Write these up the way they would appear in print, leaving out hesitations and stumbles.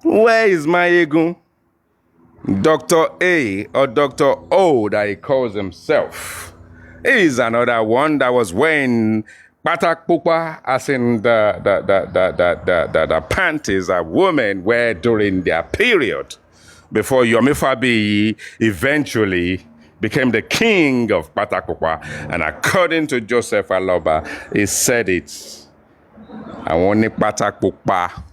Where is my Egun? Dr. A or Dr. O that he calls himself. He's another one that was wearing patak pupa, as in the panties that women wear during their period before Yomi Fabiyi eventually became the king of patak pupa. And according to Joseph Aloba, he said it. I want patak pupa.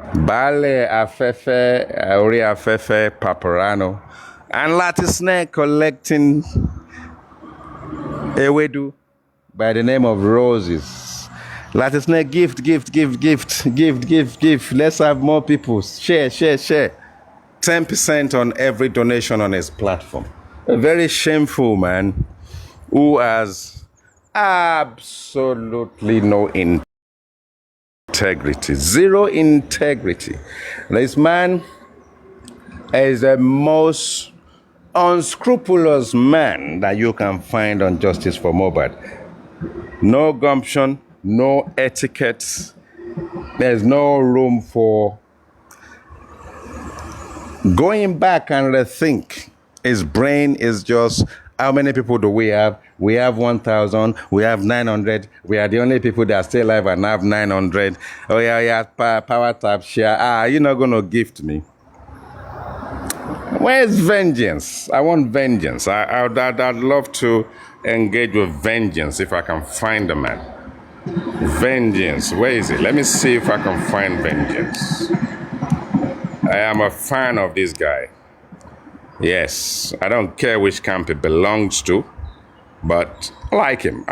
Baálẹ̀ afẹ́fẹ́ orí afẹ́fẹ́ Paparano and Latisne collecting ewedu by the name of Roses. Latisne gift. Let's have more people. Share. 10% on every donation on his platform. A very shameful man who has absolutely no integrity, zero integrity. This man is the most unscrupulous man that you can find on Justice for Mohbad. No gumption, no etiquette. There's no room for going back and rethink. His brain is just, how many people do we have? We have 1,000. We have 900. We are the only people that are still alive and have 900. Oh, yeah, power tap share. You're not going to gift me. Where's vengeance? I want vengeance. I'd love to engage with vengeance if I can find a man. Vengeance. Where is it? Let me see if I can find vengeance. I am a fan of this guy. Yes, I don't care which camp it belongs to, but I like him.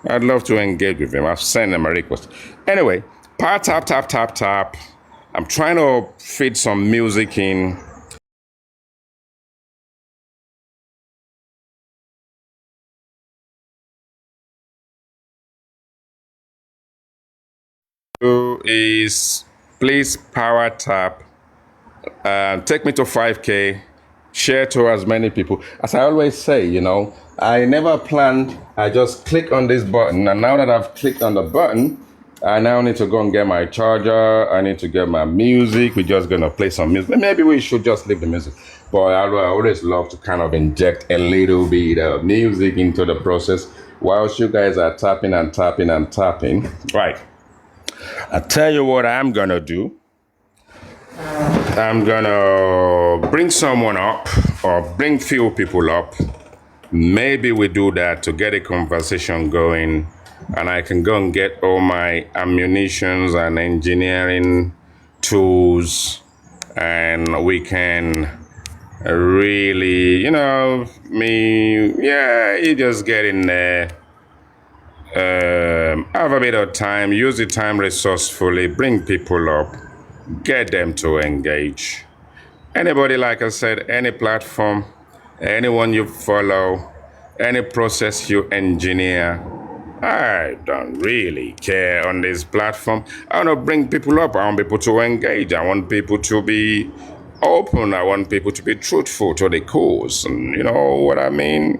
I'd love to engage with him. I've sent him a request. Anyway, power tap. I'm trying to fit some music in. Is please power tap. Take me to 5K. Share to as many people. As I always say, I never planned. I just click on this button, and now that I've clicked on the button, I now need to go and get my charger. I need to get my music. We're just gonna play some music. Maybe we should just leave the music. But I always love to kind of inject a little bit of music into the process whilst you guys are tapping. Right. I tell you what I'm gonna do. I'm gonna bring someone up or bring few people up. Maybe we do that to get a conversation going, and I can go and get all my ammunitions and engineering tools, and we can really, you just get in there, have a bit of time, use the time resourcefully, bring people up, get them to engage. Anybody, like I said, any platform, anyone you follow, any process you engineer, I don't really care on this platform. I want to bring people up. I want people to engage. I want people to be open. I want people to be truthful to the cause. And you know what I mean?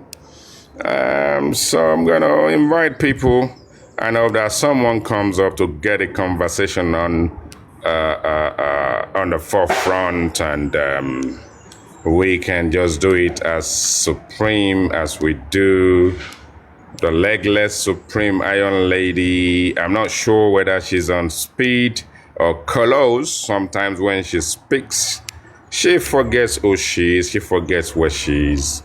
So I'm going to invite people. I know that someone comes up to get a conversation on the forefront, and we can just do it as supreme as we do. The legless supreme iron lady, I'm not sure whether she's on speed or close. Sometimes when she speaks, she forgets who she is, she forgets where she is.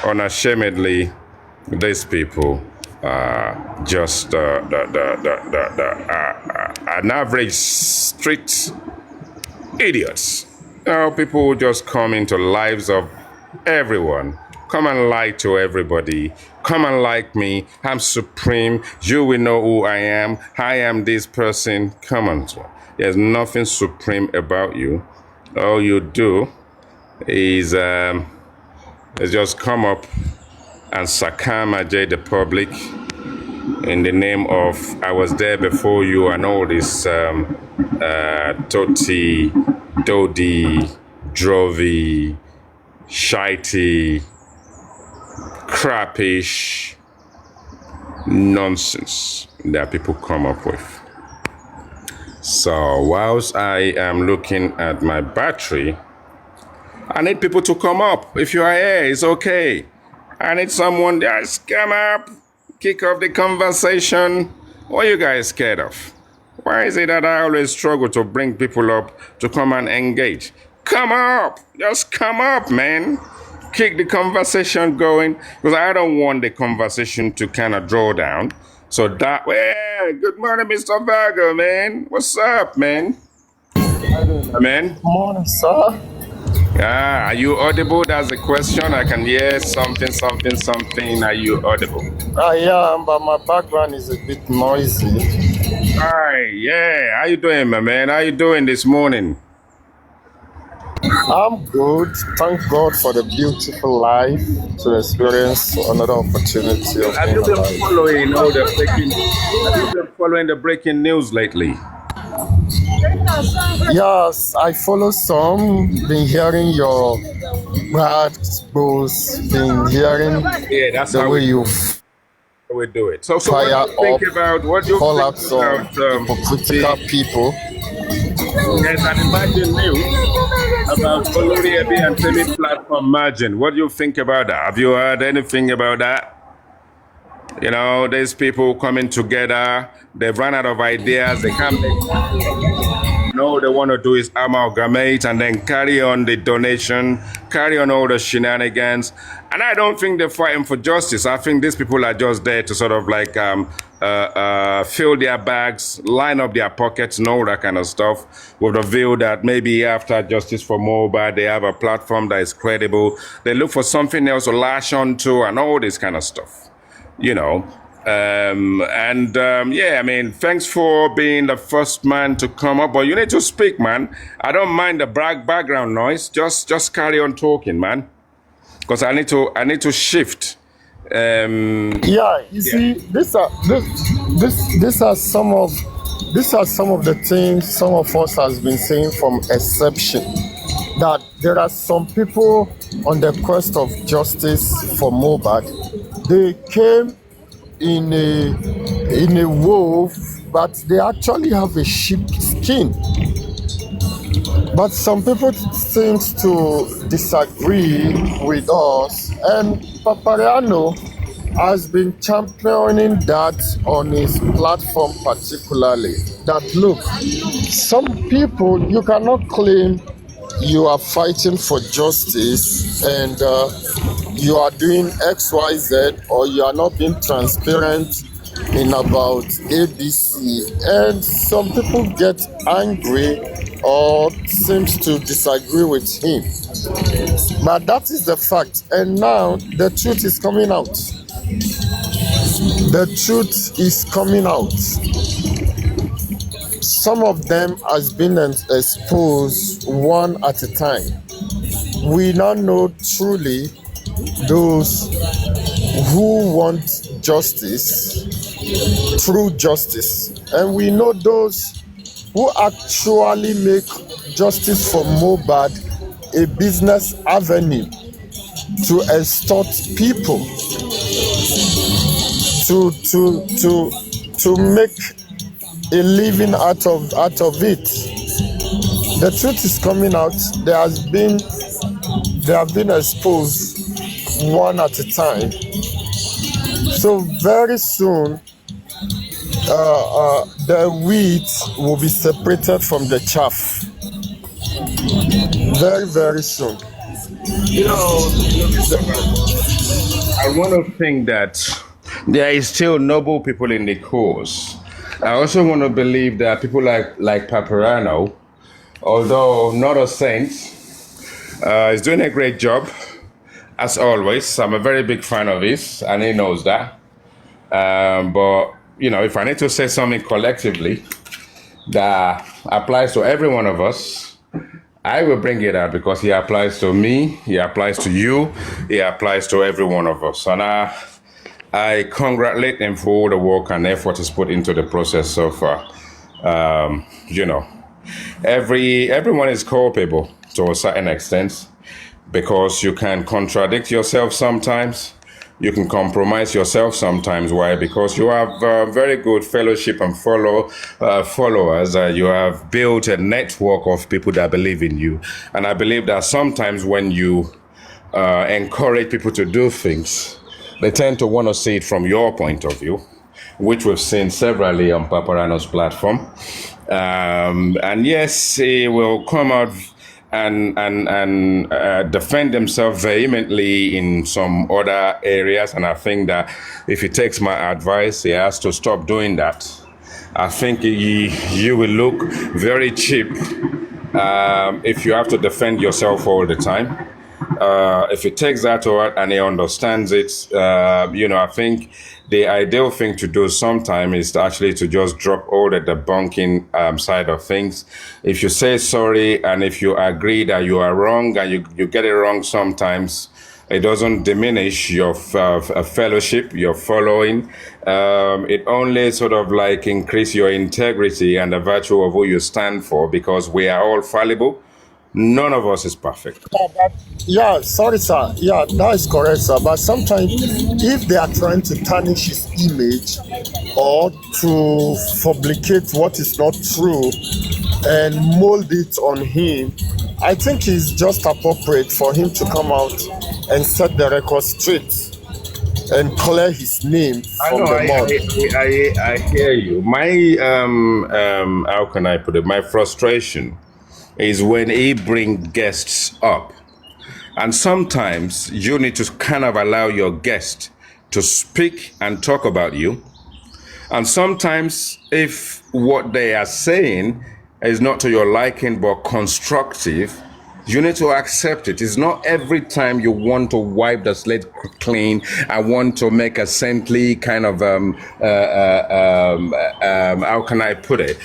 Unashamedly, these people just an average street idiots. People who just come into lives of everyone. Come and lie to everybody. Come and like me. I'm supreme. You will know who I am. I am this person. Come on. There's nothing supreme about you. All you do is just come up and sarcasm the public in the name of I was there before you and all this Toti, Dodi, Drovi, shitey, crappish nonsense that people come up with. So whilst I am looking at my battery, I need people to come up. If you are here, it's okay. I need someone just come up, kick off the conversation. What are you guys scared of? Why is it that I always struggle to bring people up to come and engage? Come up! Just come up, man. Keep the conversation going, because I don't want the conversation to kind of draw down. So that way, good morning, Mr. Virgo, man. What's up, man? Man? Morning, sir. Ah, are you audible? That's the question. I can hear something, something, something. Are you audible? I am, but my background is a bit noisy. Hi, yeah. How you doing, my man? How you doing this morning? I'm good. Thank God for the beautiful life to experience another opportunity of Have being you been alive. following all the breaking? Have you been following the breaking news lately? Yes, I follow some. Been hearing your bad boast. Been hearing Yeah, that's the how way you we do it. So what fire do you think up, about? What do you call think out some about hypocritical the? people. There's an emerging news about Olori Ebi and Temi platform merging. What do you think about that? Have you heard anything about that? You know, there's people coming together. They've run out of ideas. They can't make all they want to do is amalgamate and then carry on the donation, carry on all the shenanigans. And I don't think they're fighting for justice. I think these people are just there to sort of like fill their bags, line up their pockets, and all that kind of stuff, with the view that maybe after Justice for Mobile, they have a platform that is credible. They look for something else to lash onto and all this kind of stuff, you know. Yeah, I mean, thanks for being the first man to come up, but you need to speak, man. I don't mind the background noise. Just carry on talking, man, because I need to shift. Yeah, you Yeah. see, these are some of the things some of us has been saying from exception. That there are some people on the quest of justice for Mobad. They came in a wolf, but they actually have a sheep skin. But some people seem to disagree with us, and Papariano has been championing that on his platform particularly. That look, some people, you cannot claim you are fighting for justice and you are doing XYZ, or you are not being transparent in about ABC, and some people get angry or seems to disagree with him. But that is the fact, and now the truth is coming out. The truth is coming out. Some of them has been exposed one at a time. We now know truly those who want justice, true justice, and we know those who actually make justice for Mobad a business avenue to extort people, to make a living out of it. The truth is coming out. They have been exposed one at a time. So very soon, the wheat will be separated from the chaff. Very, very soon. You know, I want to think that there is still noble people in the cause. I also want to believe that people like Paparano, although not a saint, is doing a great job as always. I'm a very big fan of his, and he knows that. But you know, if I need to say something collectively that applies to every one of us, I will bring it out, because he applies to me, he applies to you, he applies to every one of us. And I congratulate him for all the work and effort he's put into the process so far. You know, everyone is culpable to a certain extent, because you can contradict yourself sometimes, You can compromise yourself sometimes. Why? Because you have very good fellowship and followers. You have built a network of people that believe in you. And I believe that sometimes when you encourage people to do things, they tend to want to see it from your point of view, which we've seen severally on Paparano's platform. And yes, he will come out and defend himself vehemently in some other areas. And I think that if he takes my advice, he has to stop doing that. I think you will look very cheap if you have to defend yourself all the time. If he takes that to heart and he understands it, I think the ideal thing to do sometime is actually to just drop all the debunking side of things. If you say sorry and if you agree that you are wrong and you get it wrong sometimes, it doesn't diminish your fellowship, your following. It only sort of like increase your integrity and the virtue of who you stand for, because we are all fallible. None of us is perfect. Yeah, sorry, sir. Yeah, that is correct, sir. But sometimes, if they are trying to tarnish his image or to fabricate what is not true and mold it on him, I think it's just appropriate for him to come out and set the record straight and clear his name from the mud. I hear you. My how can I put it? My frustration is when he brings guests up. And sometimes you need to kind of allow your guest to speak and talk about you. And sometimes if what they are saying is not to your liking but constructive, you need to accept it. It's not every time you want to wipe the slate clean and want to make a saintly kind of, how can I put it?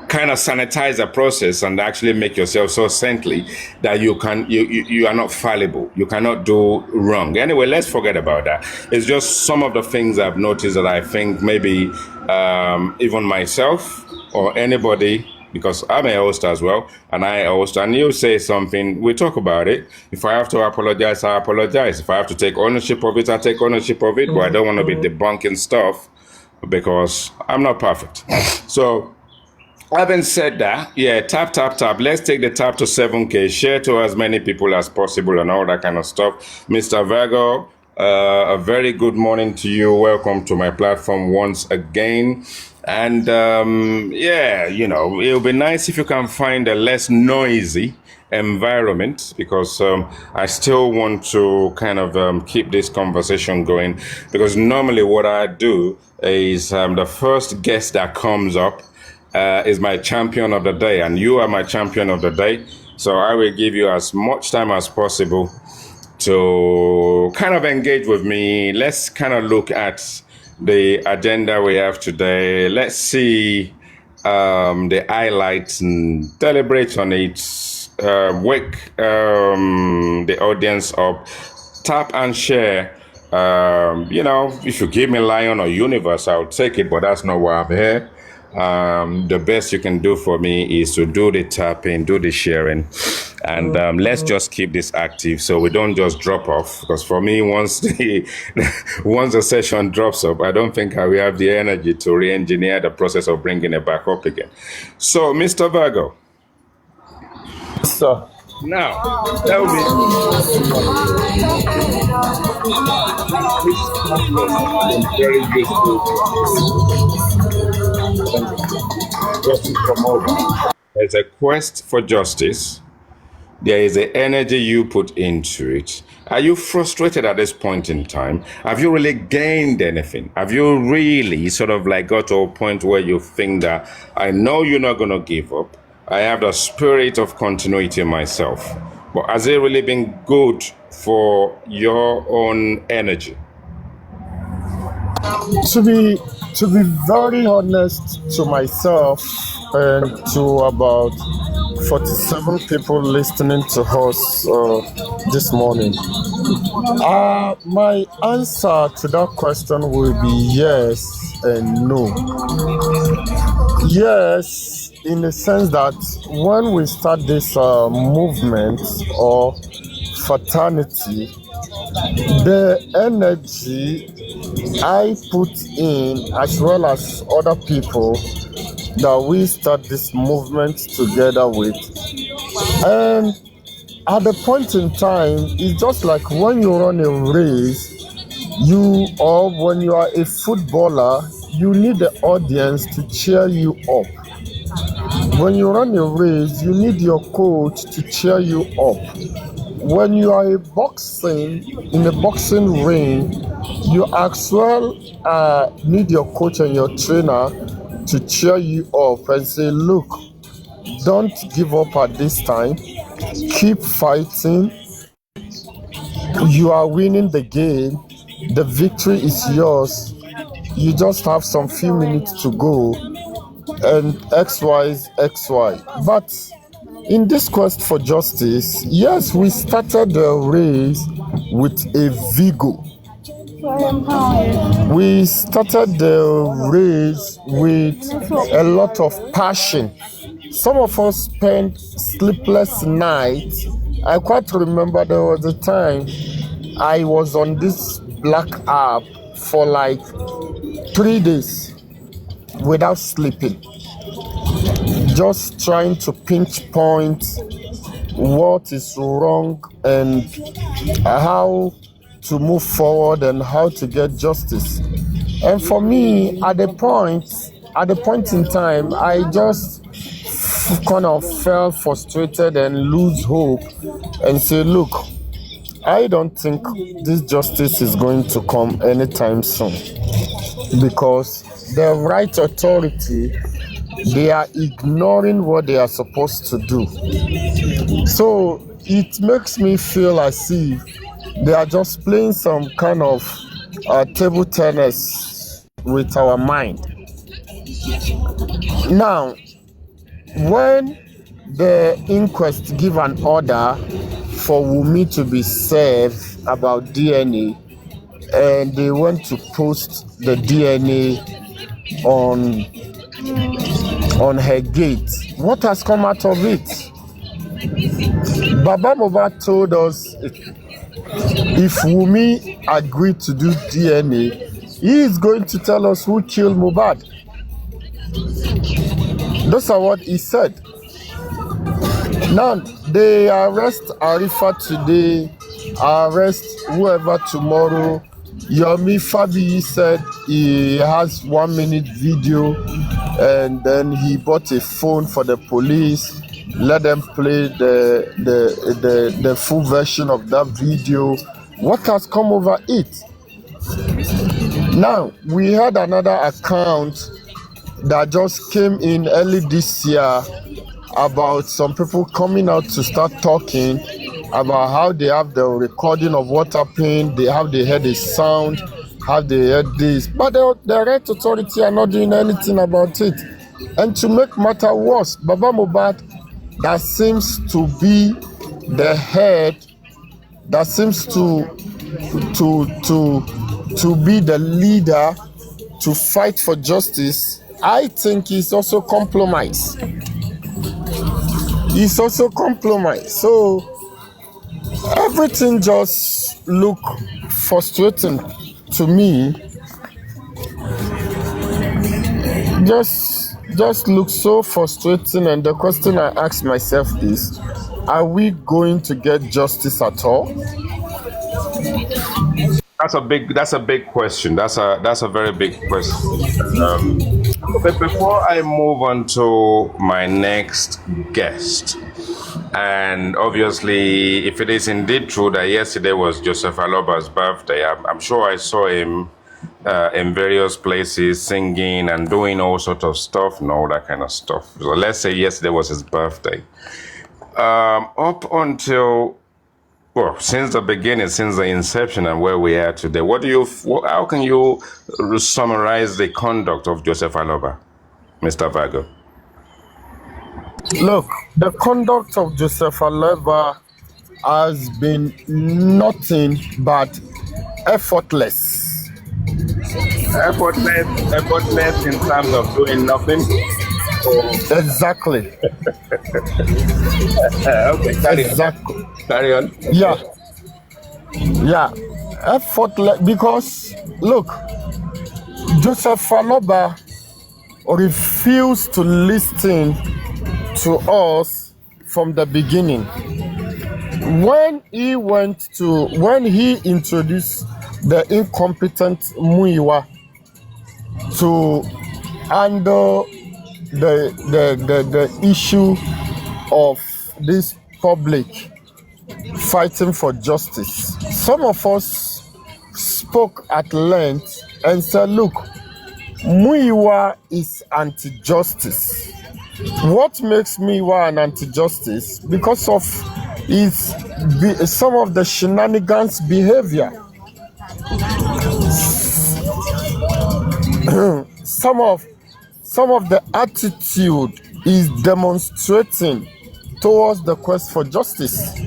Kind of sanitize the process and actually make yourself so saintly that you are not fallible. You cannot do wrong. Anyway, let's forget about that. It's just some of the things I've noticed that I think maybe even myself or anybody, because I'm a host as well, and I host, and you say something, we talk about it. If I have to apologize, I apologize. If I have to take ownership of it, I take ownership of it. But I don't want to be debunking stuff because I'm not perfect. So, having said that, yeah, tap. Let's take the tap to 7K. Share to as many people as possible and all that kind of stuff. Mr. Virgo, a very good morning to you. Welcome to my platform once again. And it'll be nice if you can find a less noisy environment, because I still want to kind of keep this conversation going, because normally what I do is the first guest that comes up is my champion of the day, and you are my champion of the day. So I will give you as much time as possible to kind of engage with me. Let's kind of look at the agenda we have today. Let's see the highlights and deliberate on it. Wake the audience up. Tap and share. If you give me Lion or Universe, I'll take it, but that's not why I'm here. The best you can do for me is to do the tapping, do the sharing, and let's just keep this active so we don't just drop off. Because for me, once the session drops up, I don't think I will have the energy to re-engineer the process of bringing it back up again. So, Mr. Virgo. Sir. Now, tell me. Very justice from over. There's a quest for justice. There is the energy you put into it. Are you frustrated at this point in time? Have you really gained anything? Have you really sort of like got to a point where you think that I know you're not going to give up? I have the spirit of continuity myself. But has it really been good for your own energy? To be very honest to myself and to about 47 people listening to us this morning, my answer to that question will be yes and no. Yes, in the sense that when we start this movement or fraternity, the energy I put in, as well as other people that we start this movement together with. And at the point in time, it's just like when you run a race, or when you are a footballer, you need the audience to cheer you up. When you run a race, you need your coach to cheer you up. When you are in a boxing ring, you as well need your coach and your trainer to cheer you up and say, look, don't give up at this time. Keep fighting. You are winning the game. The victory is yours. You just have some few minutes to go. And X, Y is XY. But in this quest for justice, yes, we started the race with a vigor. We started the race with a lot of passion. Some of us spent sleepless nights. I quite remember there was a time I was on this black app for like 3 days without sleeping, just trying to pinch point what is wrong and how to move forward and how to get justice. And for me, at the point in time, I just kind of felt frustrated and lose hope and say, look, I don't think this justice is going to come anytime soon, because the right authority, they are ignoring what they are supposed to do. So it makes me feel as if they are just playing some kind of table tennis with our mind. Now, when the inquest give an order for Wumi to be served about DNA, and they went to post the DNA on her gate, what has come out of it? Baba Mohbad told us if Wumi agreed to do DNA, he is going to tell us who killed Mohbad. Those are what he said. Now, they arrest Arifa today, arrest whoever tomorrow. Yomi Fabi said he has 1 minute video, and then he bought a phone for the police. Let them play the full version of that video. What has come over it? Now, we had another account that just came in early this year about some people coming out to start talking about how they have the recording of what happened, they heard a sound, how they heard this, but the right authority are not doing anything about it. And to make matter worse, Baba Mohbad, that seems to be the head, that seems to be the leader to fight for justice, I think he's also compromised. He's also compromised. So everything just look frustrating to me. Just looks so frustrating, and the question I ask myself is, are we going to get justice at all? That's a big question. That's a very big question. But before I move on to my next guest, and obviously, if it is indeed true that yesterday was Joseph Aloba's birthday, I'm sure I saw him in various places singing and doing all sorts of stuff and all that kind of stuff. So let's say yesterday was his birthday. Up until, well, since the beginning, since the inception and where we are today, how can you summarize the conduct of Joseph Aloba, Mr. Vago? Look, the conduct of Joseph Aloba has been nothing but effortless. Effortless in terms of doing nothing. Exactly. Okay, carry on. Exactly. Carry on. Yeah. effortless because look, Joseph Faloba refused to listen to us from the beginning. When he introduced the incompetent Muiwa to handle the issue of this public fighting for justice, some of us spoke at length and said, look, Muiwa is anti-justice. What makes Muiwa an anti-justice? Because of some of the shenanigans behavior. some of the attitude is demonstrating towards the quest for justice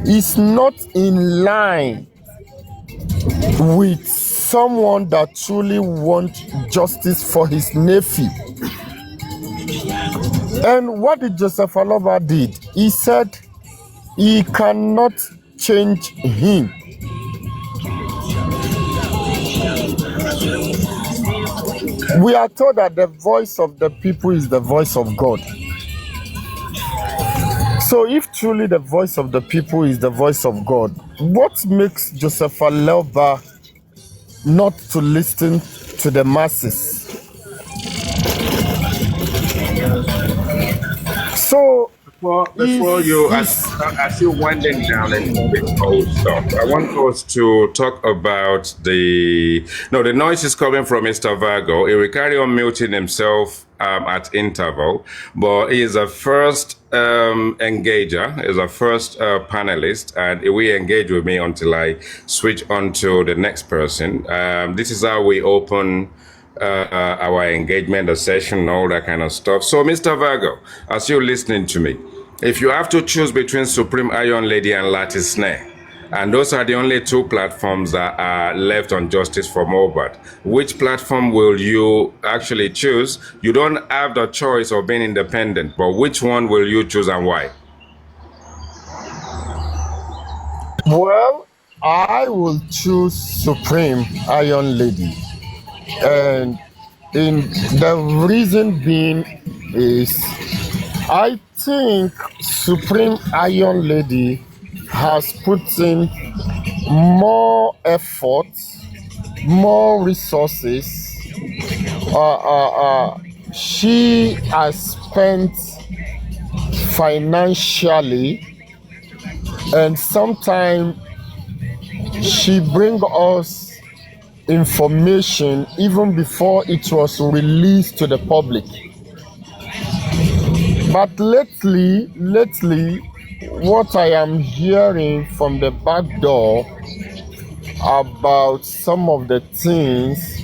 is not in line with someone that truly wants justice for his nephew. And what did Joseph Aloba did? He said he cannot change him. We are told that the voice of the people is the voice of God. So if truly the voice of the people is the voice of God, what makes Joseph Aloba not to listen to the masses? So Before you, as you're winding down and old stuff, I want us to talk about the noise is coming from Mr. Virgo. He will carry on muting himself at interval, but he is a first engager, is a first panelist, and he will engage with me until I switch on to the next person. This is how we open our engagement, the session, all that kind of stuff. So, Mr. Virgo, as you're listening to me, if you have to choose between Supreme Iron Lady and Lattice Snare, and those are the only two platforms that are left on Justice for Mohbad, which platform will you actually choose? You don't have the choice of being independent, but which one will you choose and why? Well, I will choose Supreme Iron Lady. And the reason being is I think Supreme Iron Lady has put in more effort, more resources. She has spent financially, and sometimes she brings us information even before it was released to the public. But lately, what I am hearing from the back door about some of the things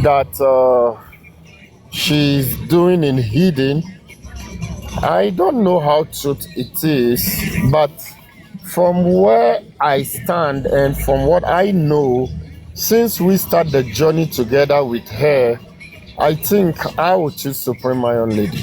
that she's doing in hidden, I don't know how true it is, but from where I stand and from what I know, since we start the journey together with her, I think I will choose Supreme Iron Lady.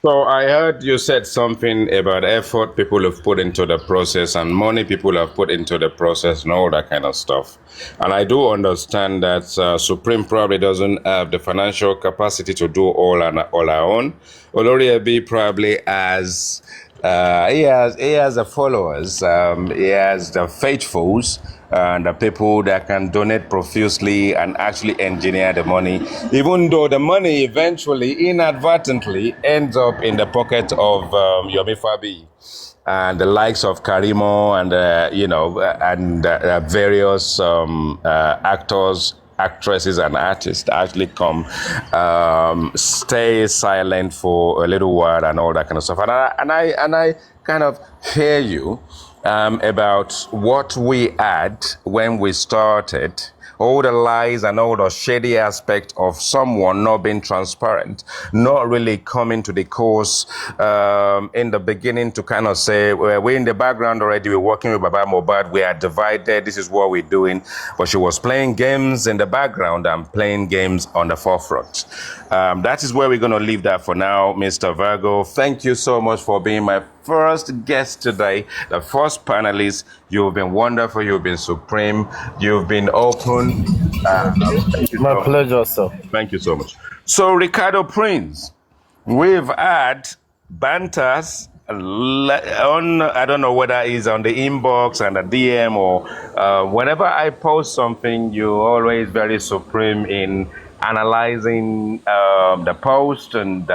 So I heard you said something about effort people have put into the process and money people have put into the process and all that kind of stuff. And I do understand that Supreme probably doesn't have the financial capacity to do all our own. Olori Ebi probably has he has the followers, he has the faithfuls, and the people that can donate profusely and actually engineer the money, even though the money eventually, inadvertently, ends up in the pocket of Yomi Fabi and the likes of Karimo and various actors, actresses and artists actually come, stay silent for a little while and all that kind of stuff. And I kind of hear you about what we had when we started, all the lies and all the shady aspect of someone not being transparent, not really coming to the course in the beginning to kind of say, well, we're in the background already, we're working with Baba Mohbad, we are divided, this is what we're doing. But she was playing games in the background and playing games on the forefront. That is where we're going to leave that for now, Mr. Virgo. Thank you so much for being my first guest today, the first panelist. You've been wonderful. You've been supreme. You've been open. Thank you My so much. pleasure, sir. Thank you so much. So, Ricardo Prince, we've had banters on, I don't know whether it's on the inbox and the DM or whenever I post something, you're always very supreme in analyzing the post and,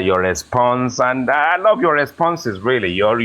your response. And I love your responses, really. Your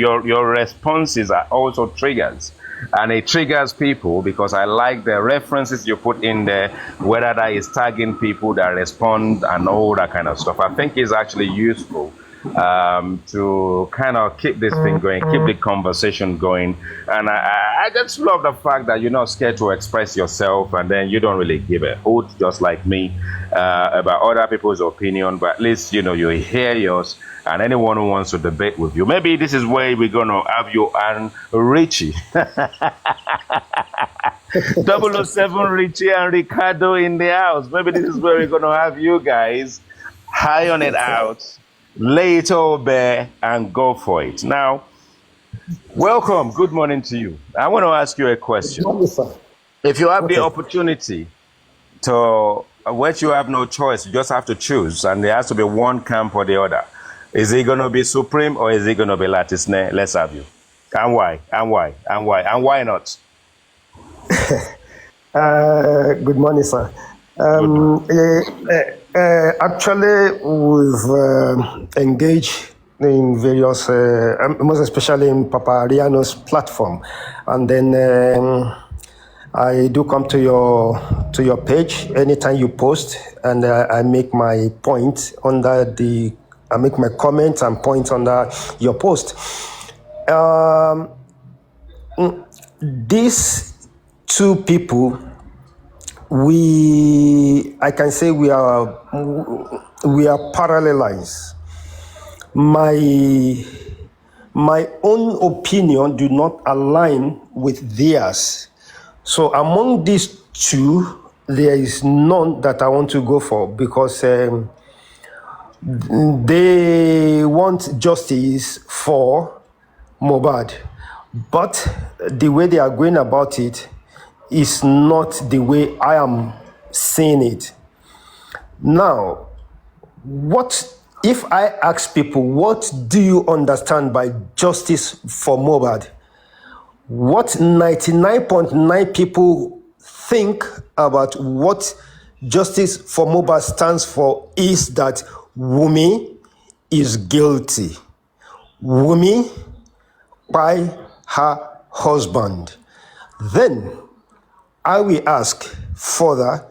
responses are also triggers. And it triggers people because I like the references you put in there, whether that is tagging people that respond and all that kind of stuff. I think it's actually useful to kind of keep this thing going, keep the conversation going. And I just love the fact that you're not scared to express yourself, and then you don't really give a hoot, just like me, about other people's opinion, but at least, you hear yours. And anyone who wants to debate with you, maybe this is where we're going to have you and Richie. 007 Richie and Ricardo in the house. Maybe this is where we're going to have you guys high on it out, lay it all bare, and go for it. Now, welcome. Good morning to you. I want to ask you a question. If you have the opportunity to, which you have no choice, you just have to choose, and there has to be one camp or the other. Is it going to be Supreme or is it going to be Latisne? Let's have you. And why? And why? And why? And why not? Good morning, sir. Actually, we've engaged in various, most especially in Papa Riano's platform, and then I do come to your page anytime you post, and I make my point under I make my comments and points under your post. These two people, I can say we are parallel lines. My own opinion do not align with theirs. So among these two, there is none that I want to go for, because they want justice for Mohbad, but the way they are going about it is not the way I am seeing it. Now, what if I ask people, what do you understand by justice for Mohbad? What 99.9 people think about what justice for Mohbad stands for is that Wunmi is guilty. Wunmi by her husband. Then I will ask further,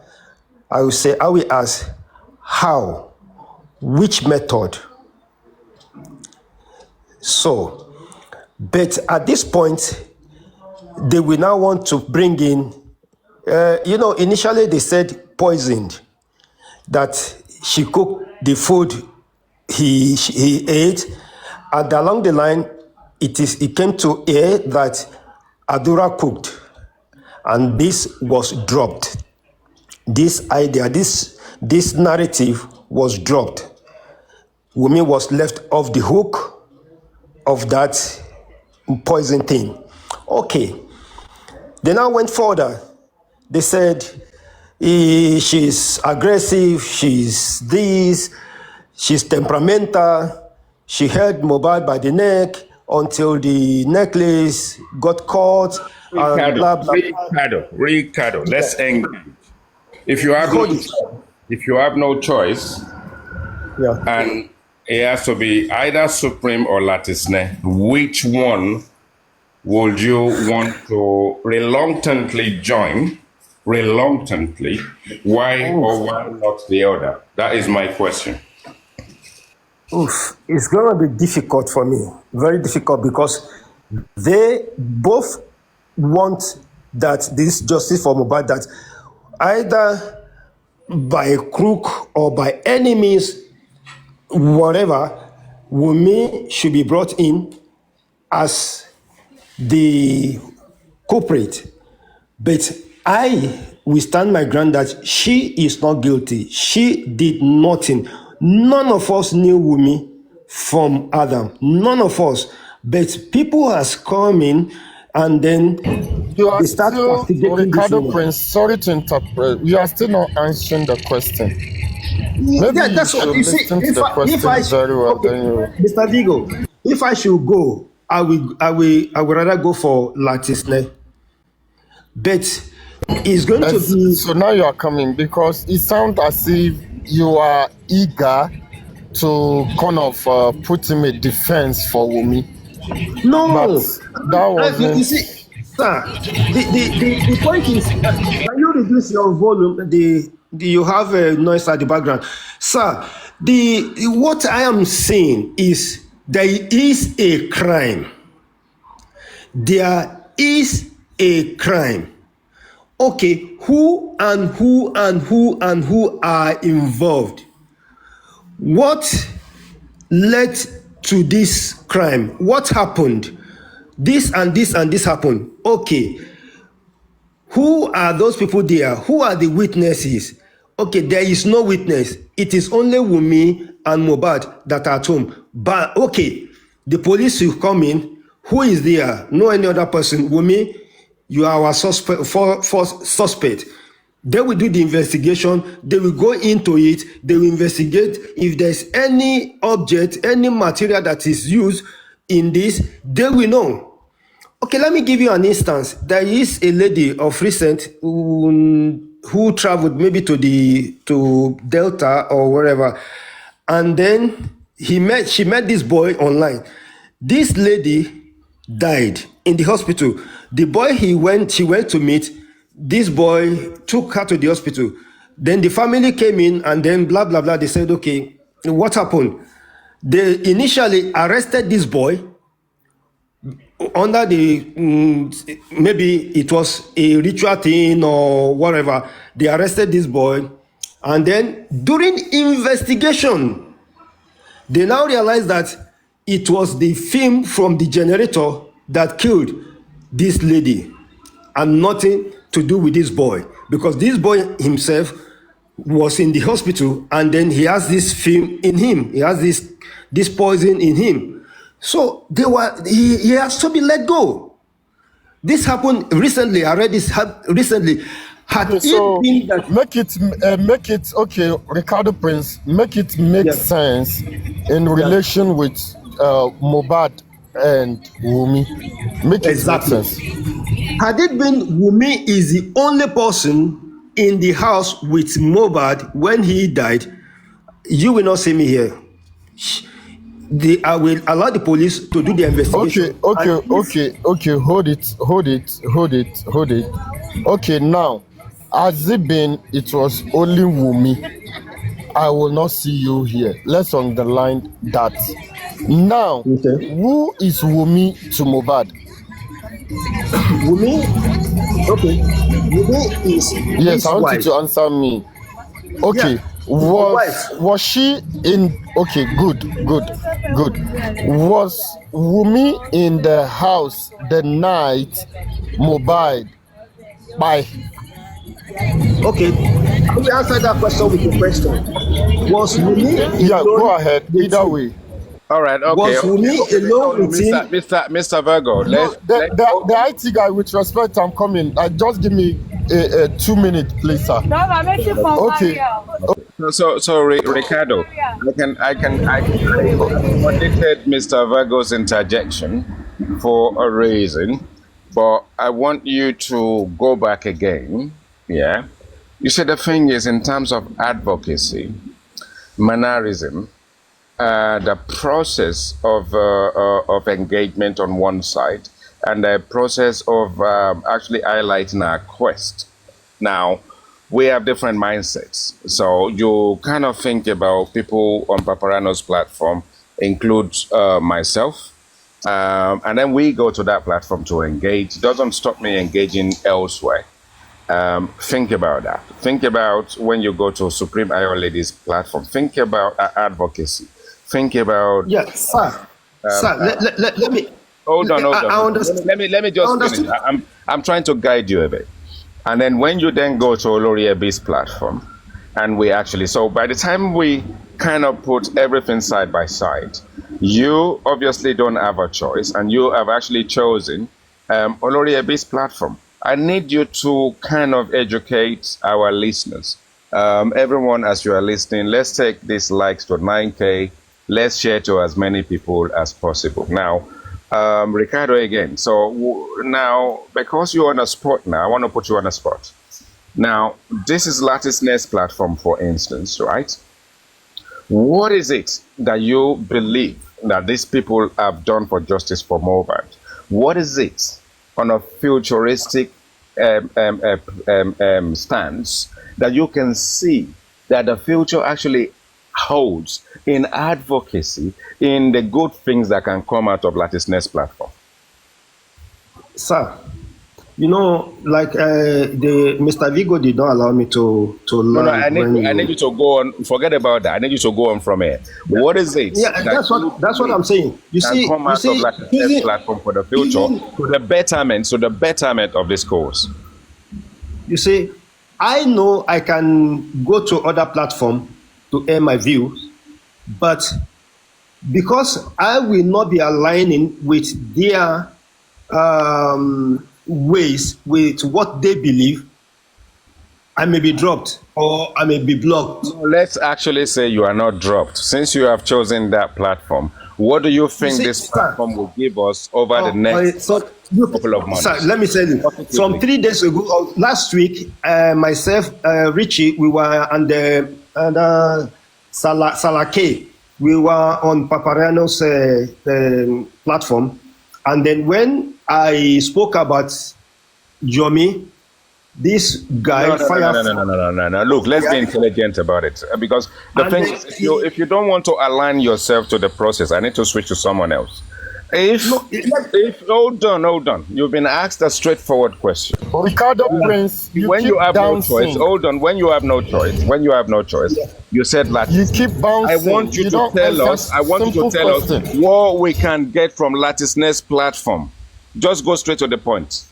I will ask how, which method. So, but at this point, they will now want to bring in, initially they said poisoned, that she cooked the food he ate, and along the line, it came to air that Adura cooked, and this was dropped. This idea, this narrative was dropped. Wunmi was left off the hook of that poison thing. Okay. They now went further. They said she's aggressive, she's this, she's temperamental, she held Mohbad by the neck until the necklace got caught. And blah, blah, blah. Ricardo, let's engage. If you have no choice, Yeah. and it has to be either Supreme or Latisne, which one would you want to reluctantly join? Reluctantly, why or why not the other? That is my question. It's going to be difficult for me, very difficult, because they both want that this justice for Mohbad, that either by a crook or by any means, whatever, Wunmi should be brought in as the culprit. But I will stand my ground that she is not guilty. She did nothing. None of us knew Wunmi from Adam. None of us. But people has come in and then You are they start still, castigating this Ricardo woman. Prince, sorry to interpret. You are still not answering the question. Maybe Yeah, you that's what should you see. listen to the If I question very well, okay, then you. Mr. Vigo, if I should go, I would rather go for Latisne. But it's going to be So now you are coming because it sounds as if you are eager to kind of put him a defense for Wumi, but no. that You wasn't. see, sir, the point is, can you reduce your volume? You have a noise at the background, sir. What I am saying is there is a crime. There is a crime. Okay, who are involved? What led to this crime? What happened? This and this and this happened. Okay, who are those people there? Who are the witnesses? Okay, there is no witness. It is only Wumi and Mohbad that are at home. But okay, the police will come in. Who is there? No any other person. Wumi, you are our suspect. They will do the investigation. They will go into it. They will investigate. If there's any object, any material that is used in this, they will know. Okay, let me give you an instance. There is a lady of recent who traveled maybe to Delta or wherever, and then she met this boy online. This lady died in the hospital. The boy she went to meet, this boy took her to the hospital. Then the family came in and then blah blah blah. They said, okay, what happened? They initially arrested this boy under the maybe it was a ritual thing or whatever. They arrested this boy, and then during investigation they now realized that it was the film from the generator that killed this lady and nothing to do with this boy, because this boy himself was in the hospital and then he has this film in him. He has this poison in him. So he has to be let go. This happened recently. I read this recently. Had Okay, so it been that make it okay, Ricardo Prince. Make it make yeah, sense in yeah, relation with Mohbad and Wumi. Make it make exactly. sense. Had it been Wumi is the only person in the house with Mohbad when he died, you will not see me here. I will allow the police to do the investigation. Okay. Hold it. Okay, now, has it been? It was only Wumi. I will not see you here. Let's underline that. Now, Okay. who is Wumi to Mohbad? Wumi, okay. Wumi is Yes, his I want you wife. to answer me. Yeah, Okay, his wife. was she in? Okay, good. Was Wumi in the house the night Mohbad by? Okay, I will answer that question with a question. Was Wumi Yeah, go alone ahead. with Either him? way. All right. Okay. Was Wumi No, alone no, with him? Mr. Virgo. No, the IT guy, with respect, I'm coming. Just give me a 2 minute, please, sir. Okay. Ricardo, I accommodated Mr. Virgo's interjection for a reason, but I want you to go back again. Yeah. You see, the thing is, in terms of advocacy, mannerism, the process of engagement on one side, and the process of actually highlighting our quest. Now, we have different mindsets. So you kind of think about people on Paparano's platform, includes myself, and then we go to that platform to engage. It doesn't stop me engaging elsewhere. Think about that. Think about when you go to Supreme Iron Ladies platform. Think about advocacy. Think about. Yeah, sir. Sir, let me. Hold on. I understand. Let me I just understood. finish. I'm trying to guide you a bit. And then when you then go to Olori Ebi's platform, and we actually, so by the time we kind of put everything side by side, You obviously don't have a choice, and you have actually chosen Olori Ebi's platform. I need you to kind of educate our listeners. Everyone, as you are listening, let's take these likes to 9K. Let's share to as many people as possible. Now, Ricardo again. So now, because you're on a spot now, I want to put you on a spot. Now, this is Lattice platform, for instance, right? What is it that you believe that these people have done for justice for Mohbad? What is it on a futuristic stance that you can see that the future actually holds in advocacy, in the good things that can come out of Lattice platform? Sir, you know, like the Mr. Vigo did not allow me to No, land I need you to go on. Forget about that. I need you to go on from here. What is it? Yeah, that's what I'm saying. You see, come out of Lattice platform for the future, to the betterment of this cause. You see, I know I can go to other platform to air my views, but because I will not be aligning with their ways, with what they believe, I may be dropped or I may be blocked. Let's actually say you are not dropped. Since you have chosen that platform, what do you think this platform will give us over the next couple of months? Sir, let me tell you. Some 3 days ago, last week, myself, Richie, we were on the Salake. We were on Papariano's platform. And then when I spoke about Jomi, this guy No. Look, let's be intelligent about it. Because the thing is, if you don't want to align yourself to the process, I need to switch to someone else. Hold on. You've been asked a straightforward question. Ricardo Prince, when you have no choice, hold on. When you have no choice, you said Lattice. You keep bouncing. I want you to tell us what we can get from Lattice platform. Just go straight to the point.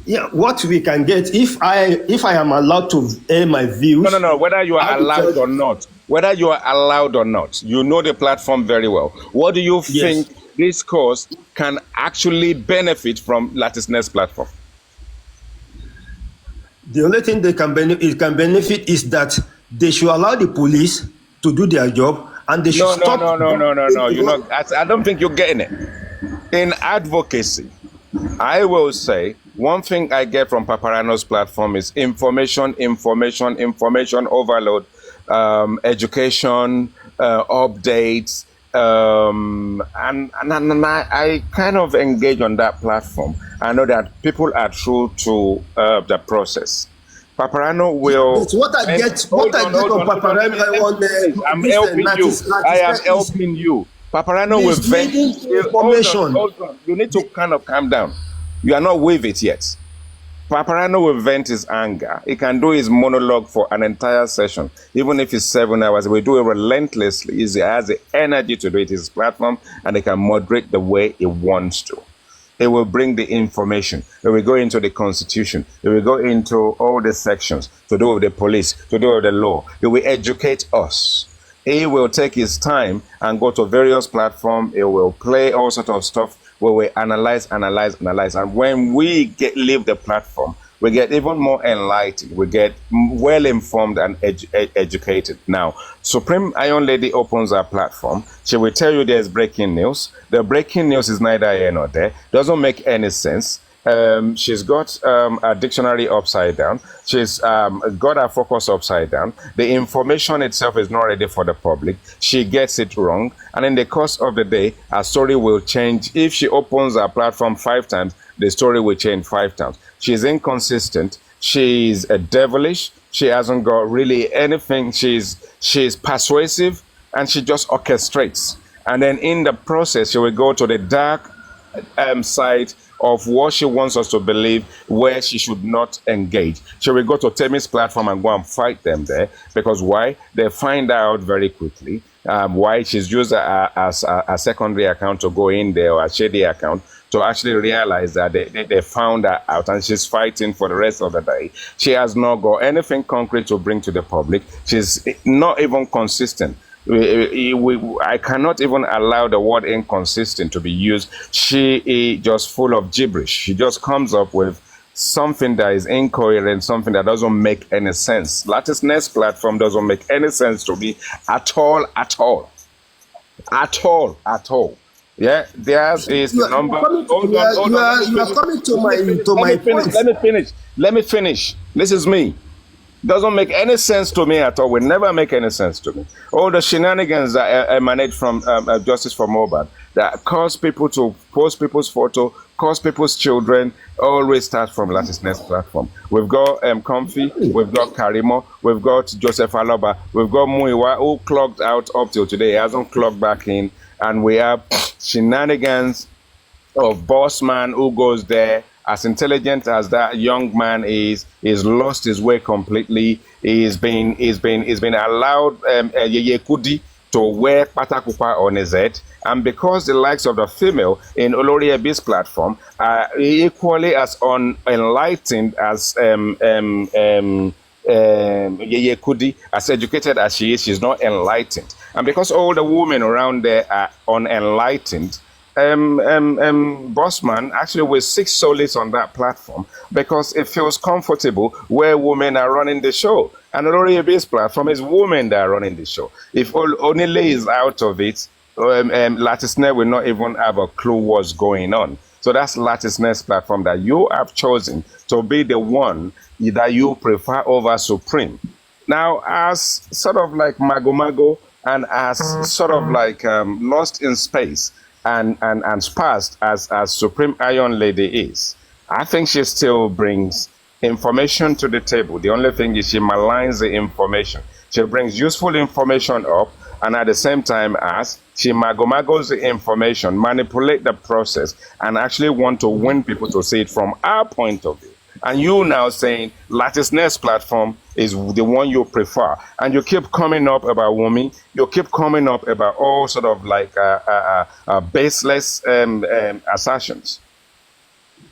Yeah, what we can get if I am allowed to air my views. No. Whether you are allowed or not, you know the platform very well. What do you think this cause can actually benefit from Lattice platform? The only thing it can benefit is that they should allow the police to do their job, and they should stop. No. I don't think you're getting it. In advocacy, I will say one thing I get from Paparano's platform is information overload, education, updates, and I kind of engage on that platform. I know that people are true to the process. Paparano will. It's what I get. What I get from Paparano. I'm helping you. I am helping you. Paparano will vent information. Hold on. You need to kind of calm down. You are not with it yet. Paparano will vent his anger. He can do his monologue for an entire session, even if it's 7 hours. He will do it relentlessly. He has the energy to do it. His platform, and he can moderate the way he wants to. He will bring the information. He will go into the constitution. He will go into all the sections to do with the police, to do with the law. He will educate us. He will take his time and go to various platforms. He will play all sorts of stuff where we analyze. And when we leave the platform, we get even more enlightened. We get well informed and educated. Now, Supreme Iron Lady opens her platform. She will tell you there's breaking news. The breaking news is neither here nor there. Doesn't make any sense. She's got a dictionary upside down. She's got her focus upside down. The information itself is not ready for the public. She gets it wrong. And in the course of the day, her story will change. If she opens her platform 5 times, the story will change 5 times. She's inconsistent. She's devilish. She hasn't got really anything. She's persuasive, and she just orchestrates. And then in the process, she will go to the dark side of what she wants us to believe, where she should not engage. She will go to Temi's platform and go and fight them there. Because why? They find out very quickly why she's used a secondary account to go in there, or a shady account, to actually realize that they found her out, and she's fighting for the rest of the day. She has not got anything concrete to bring to the public. She's not even consistent. I cannot even allow the word inconsistent to be used. She is just full of gibberish. She just comes up with something that is incoherent, something that doesn't make any sense. Lattice Nest platform doesn't make any sense to me at all, at all, at all, at all. Yeah, theirs is the number. Hold on, hold on. You are coming to my point. Let me finish. This is me. Doesn't make any sense to me at all. Will never make any sense to me. All the shenanigans that emanate from Justice for Mobile that cause people to post people's photo, cause people's children, always start from Lattice Nest platform. We've got Comfy, we've got Karimo, we've got Joseph Aloba, we've got Muiwa, who clocked out up till today, he hasn't clocked back in, and we have shenanigans of boss man who goes there. As intelligent as that young man is lost his way completely. He's been allowed Yeye Kudi to wear patakupa on his head, and because the likes of the female in Olori Ebi's platform are equally as unenlightened as Yeye Kudi, as educated as she is, she's not enlightened, and because all the women around there are unenlightened. Bossman actually will seek solace on that platform because it feels comfortable where women are running the show. And Olori Ebi's platform is women that are running the show. If Onile is out of it, Lattice Nest will not even have a clue what's going on. So that's Lattice Nest platform that you have chosen to be the one that you prefer over Supreme. Now, as sort of like Mago Mago and as sort of like lost in space, and sparse as Supreme Iron Lady is, I think she still brings information to the table. The only thing is she maligns the information. She brings useful information up, and at the same time as she magos the information, manipulate the process, and actually want to win people to see it from our point of view. And you now saying Lattice Nest platform is the one you prefer, and you keep coming up about Wumi, you keep coming up about all sort of like baseless assertions.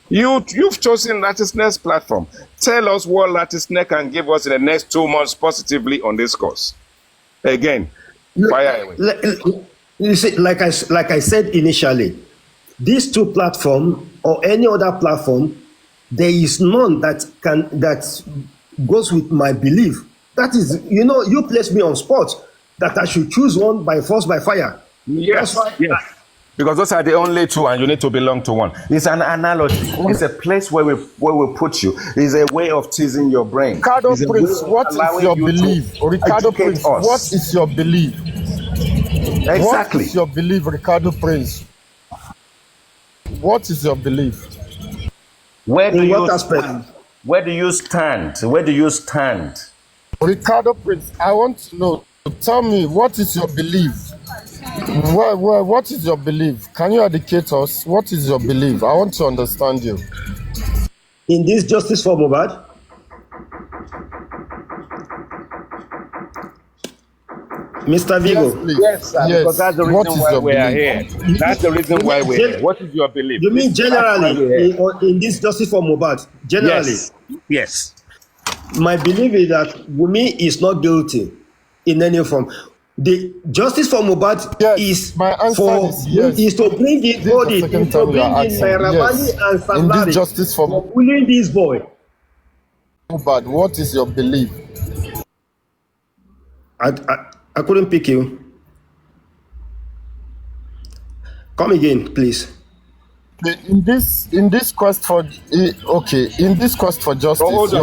You've chosen Lattice Nest platform. Tell us what Lattice Nest can give us in the next 2 months positively on this course. Again, fire away. You see, like I said initially, these two platforms or any other platform, there is none that goes with my belief. That is, you place me on spot that I should choose one by force, by fire. Yes, yes. Because those are the only two, and you need to belong to one. It's an analogy. It's a place where we put you. It's a way of teasing your brain. Ricardo Prince, what is your belief? Ricardo Prince, what is your belief? Exactly. What is your belief, Ricardo Prince? What is your belief? Where do you stand? Where do you stand? Where do you stand? Ricardo Prince, I want to know. Tell me, what is your belief? What is your belief? Can you educate us? What is your belief? I want to understand you. In this Justice for Mohbad? Mr. Vigo. Yes, sir, yes. Because that's the reason why we are here. That's the reason why we're here. What is your belief? You mean generally in this Justice for Mohbad? Generally? Yes. My belief is that Wumi is not guilty in any form. The Justice for Mohbad is my answer is to bring in audit, to bring in Nairamani and Sandari Justice for bullying this boy. Mohbad, what is your belief? I couldn't pick you. Come again, please. In this quest for justice, your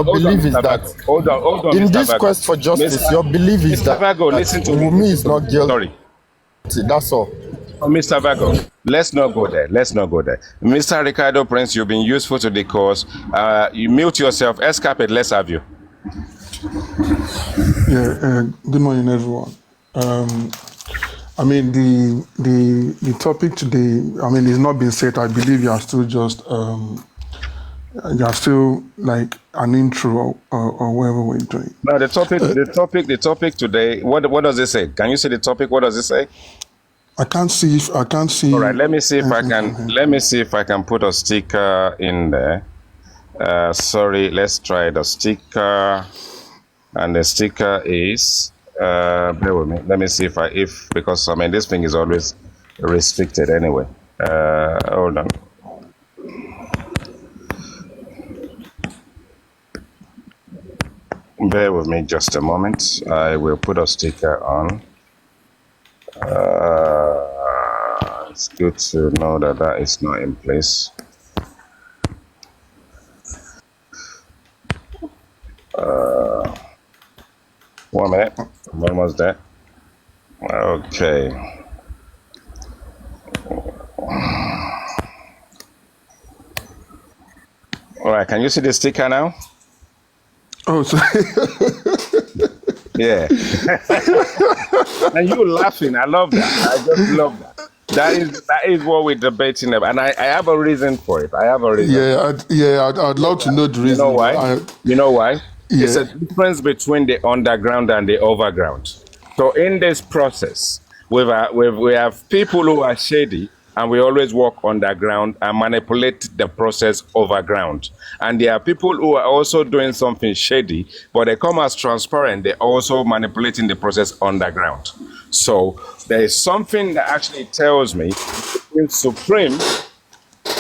belief is that. Hold on. In this quest for justice, your belief is that Wumi is not guilty. That's all. Mr. Vago, let's not go there. Mr. Ricardo Prince, you've been useful to the cause. You mute yourself. Escapade, let's have you. Yeah, good morning, everyone. I mean, the topic today, I mean, it's not been said. I believe you are still just, you are still like an intro or whatever we're doing. Now, the topic today, what does it say? Can you see the topic? What does it say? I can't see. All right, let me see if I can put a sticker in there. Sorry, let's try the sticker. And the sticker is Bear with me. Let me see if because I mean this thing is always restricted anyway. Hold on. Bear with me just a moment. I will put a sticker on. It's good to know that that is not in place. One minute. I'm almost there. Okay. All right. Can you see the sticker now? Oh, so Yeah. And you laughing. I love that. I just love that. That is what we're debating about, and I have a reason for it. I have a reason. I'd love to know the You know reason. why? You know why? It's Yeah. a difference between the underground and the overground. So in this process, we have people who are shady, and we always walk underground and manipulate the process overground. And there are people who are also doing something shady, but they come as transparent. They're also manipulating the process underground. So there is something that actually tells me in Supreme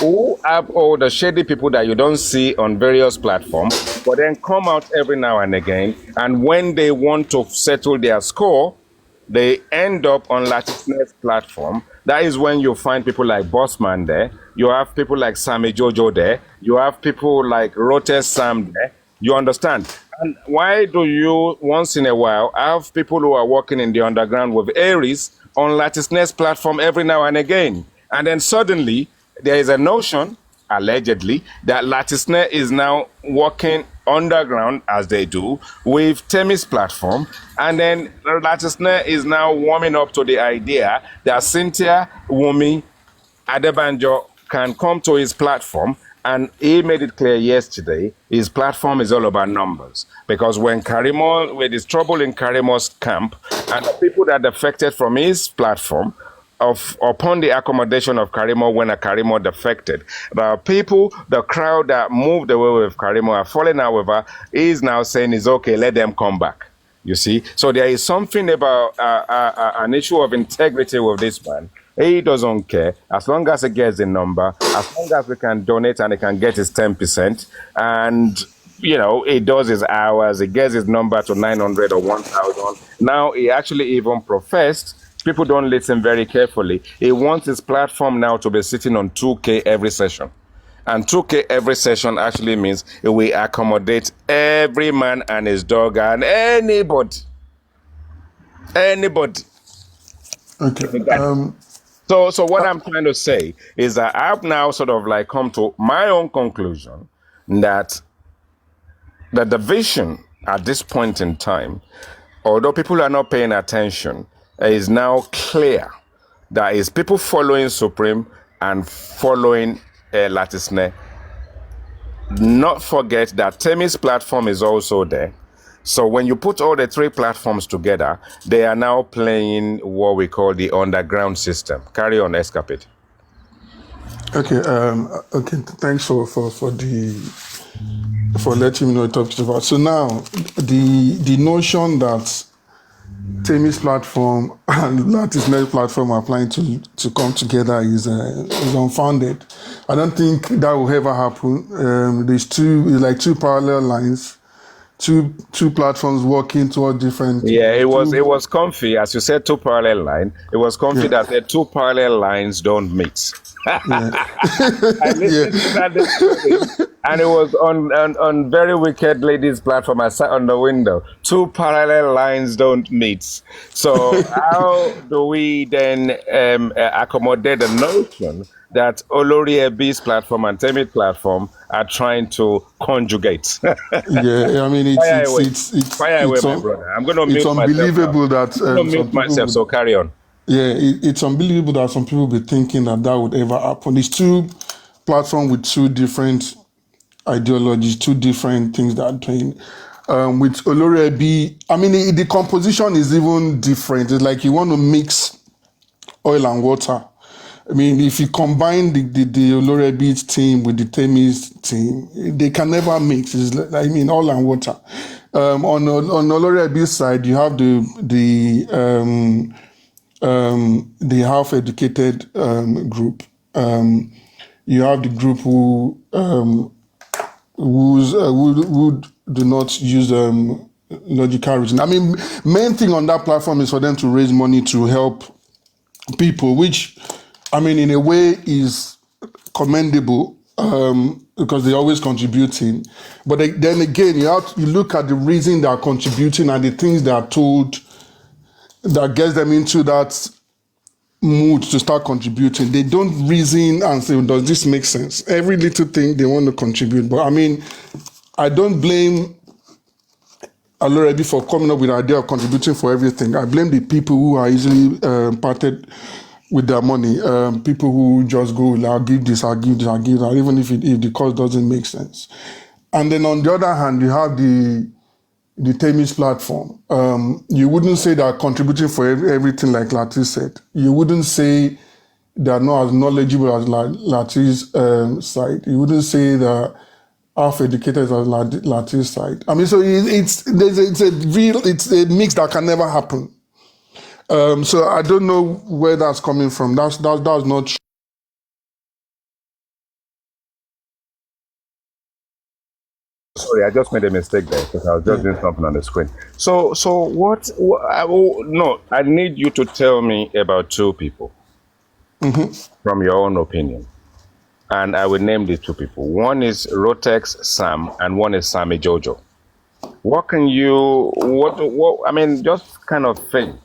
who have all the shady people that you don't see on various platforms, but then come out every now and again. And when they want to settle their score, they end up on Latinx platform. That is when you find people like Bossman there. You have people like Sammy Jojo there. You have people like Rotes Sam there. You understand? And why do you once in a while have people who are working in the underground with Aries on Latinx platform every now and again? And then suddenly there is a notion, allegedly, that Latisne is now working underground as they do with Temis platform, and then Latisne is now warming up to the idea that Cynthia Wumi Adebanjo can come to his platform, and he made it clear yesterday his platform is all about numbers. Because when there's trouble in Karimo's camp, and the people that defected from his platform, upon the accommodation of Karimo when a Karimo defected, the crowd that moved away with Karimo are falling out with her, is now saying it's okay, let them come back. You see? So there is something about an issue of integrity with this man. He doesn't care. As long as he gets the number, as long as we can donate and he can get his 10%, and he does his hours, he gets his number to 900 or 1,000. Now he actually even professed, people don't listen very carefully, he wants his platform now to be sitting on 2K every session. And 2K every session actually means it will accommodate every man and his dog and anybody. Anybody. Okay. So what I'm trying to say is that I've now sort of like come to my own conclusion that the division at this point in time, although people are not paying attention, is now clear. That is people following Supreme and following Latisne. Not forget that Temi's platform is also there. So when you put all the three platforms together, they are now playing what we call the underground system. Carry on, Escapade. Okay. Thanks for letting me know what you're talking about. So now the notion that Temi's platform and Latinx platform are planning to come together is unfounded. I don't think that will ever happen. It's like two parallel lines, two platforms working toward different. Yeah, it was comfy, as you said, two parallel lines. It was comfy that the two parallel lines don't meet. I listened to that this morning, and it was on Very Wicked Ladies platform. I sat on the window. Two parallel lines don't meet. So how do we then accommodate the notion that Olori Ebi's platform and Temi platform are trying to conjugate? Yeah, I mean it's my brother. I'm going to mute myself. It's unbelievable that I'm going to mute myself. So carry on. Yeah, it's unbelievable that some people be thinking that would ever happen. It's two platforms with two different ideologies, two different things that are doing. With Olori Ebi, I mean, the composition is even different. It's like you want to mix oil and water. I mean, if you combine the Olori Ebi's team with the Temi's team, they can never mix. It's like, oil and water. On Olori Ebi's side, you have the half-educated group. You have the group who do not use logical reason. I mean, main thing on that platform is for them to raise money to help people, which, I mean, in a way is commendable because they're always contributing. But then again, you look at the reason they are contributing and the things they are told that gets them into that mood to start contributing. They don't reason and say, does this make sense? Every little thing they want to contribute. But I mean, I don't blame Alorebi for coming up with the idea of contributing for everything. I blame the people who are easily parted with their money. People who just go, I'll give this, I'll give this, I'll give that, even if the cost doesn't make sense. And then on the other hand, you have the Temis platform. You wouldn't say they're contributing for everything like Lati said. You wouldn't say they're not as knowledgeable as Lati's side. You wouldn't say they're half educated as Lati's side. I mean, so it's a mix that can never happen. So I don't know where that's coming from. That's not true. Sorry, I just made a mistake there because I was just doing something on the screen. So no, I need you to tell me about two people from your own opinion. And I will name the two people. One is Rotex Sam and one is Sammy Jojo. What I mean, just kind of think.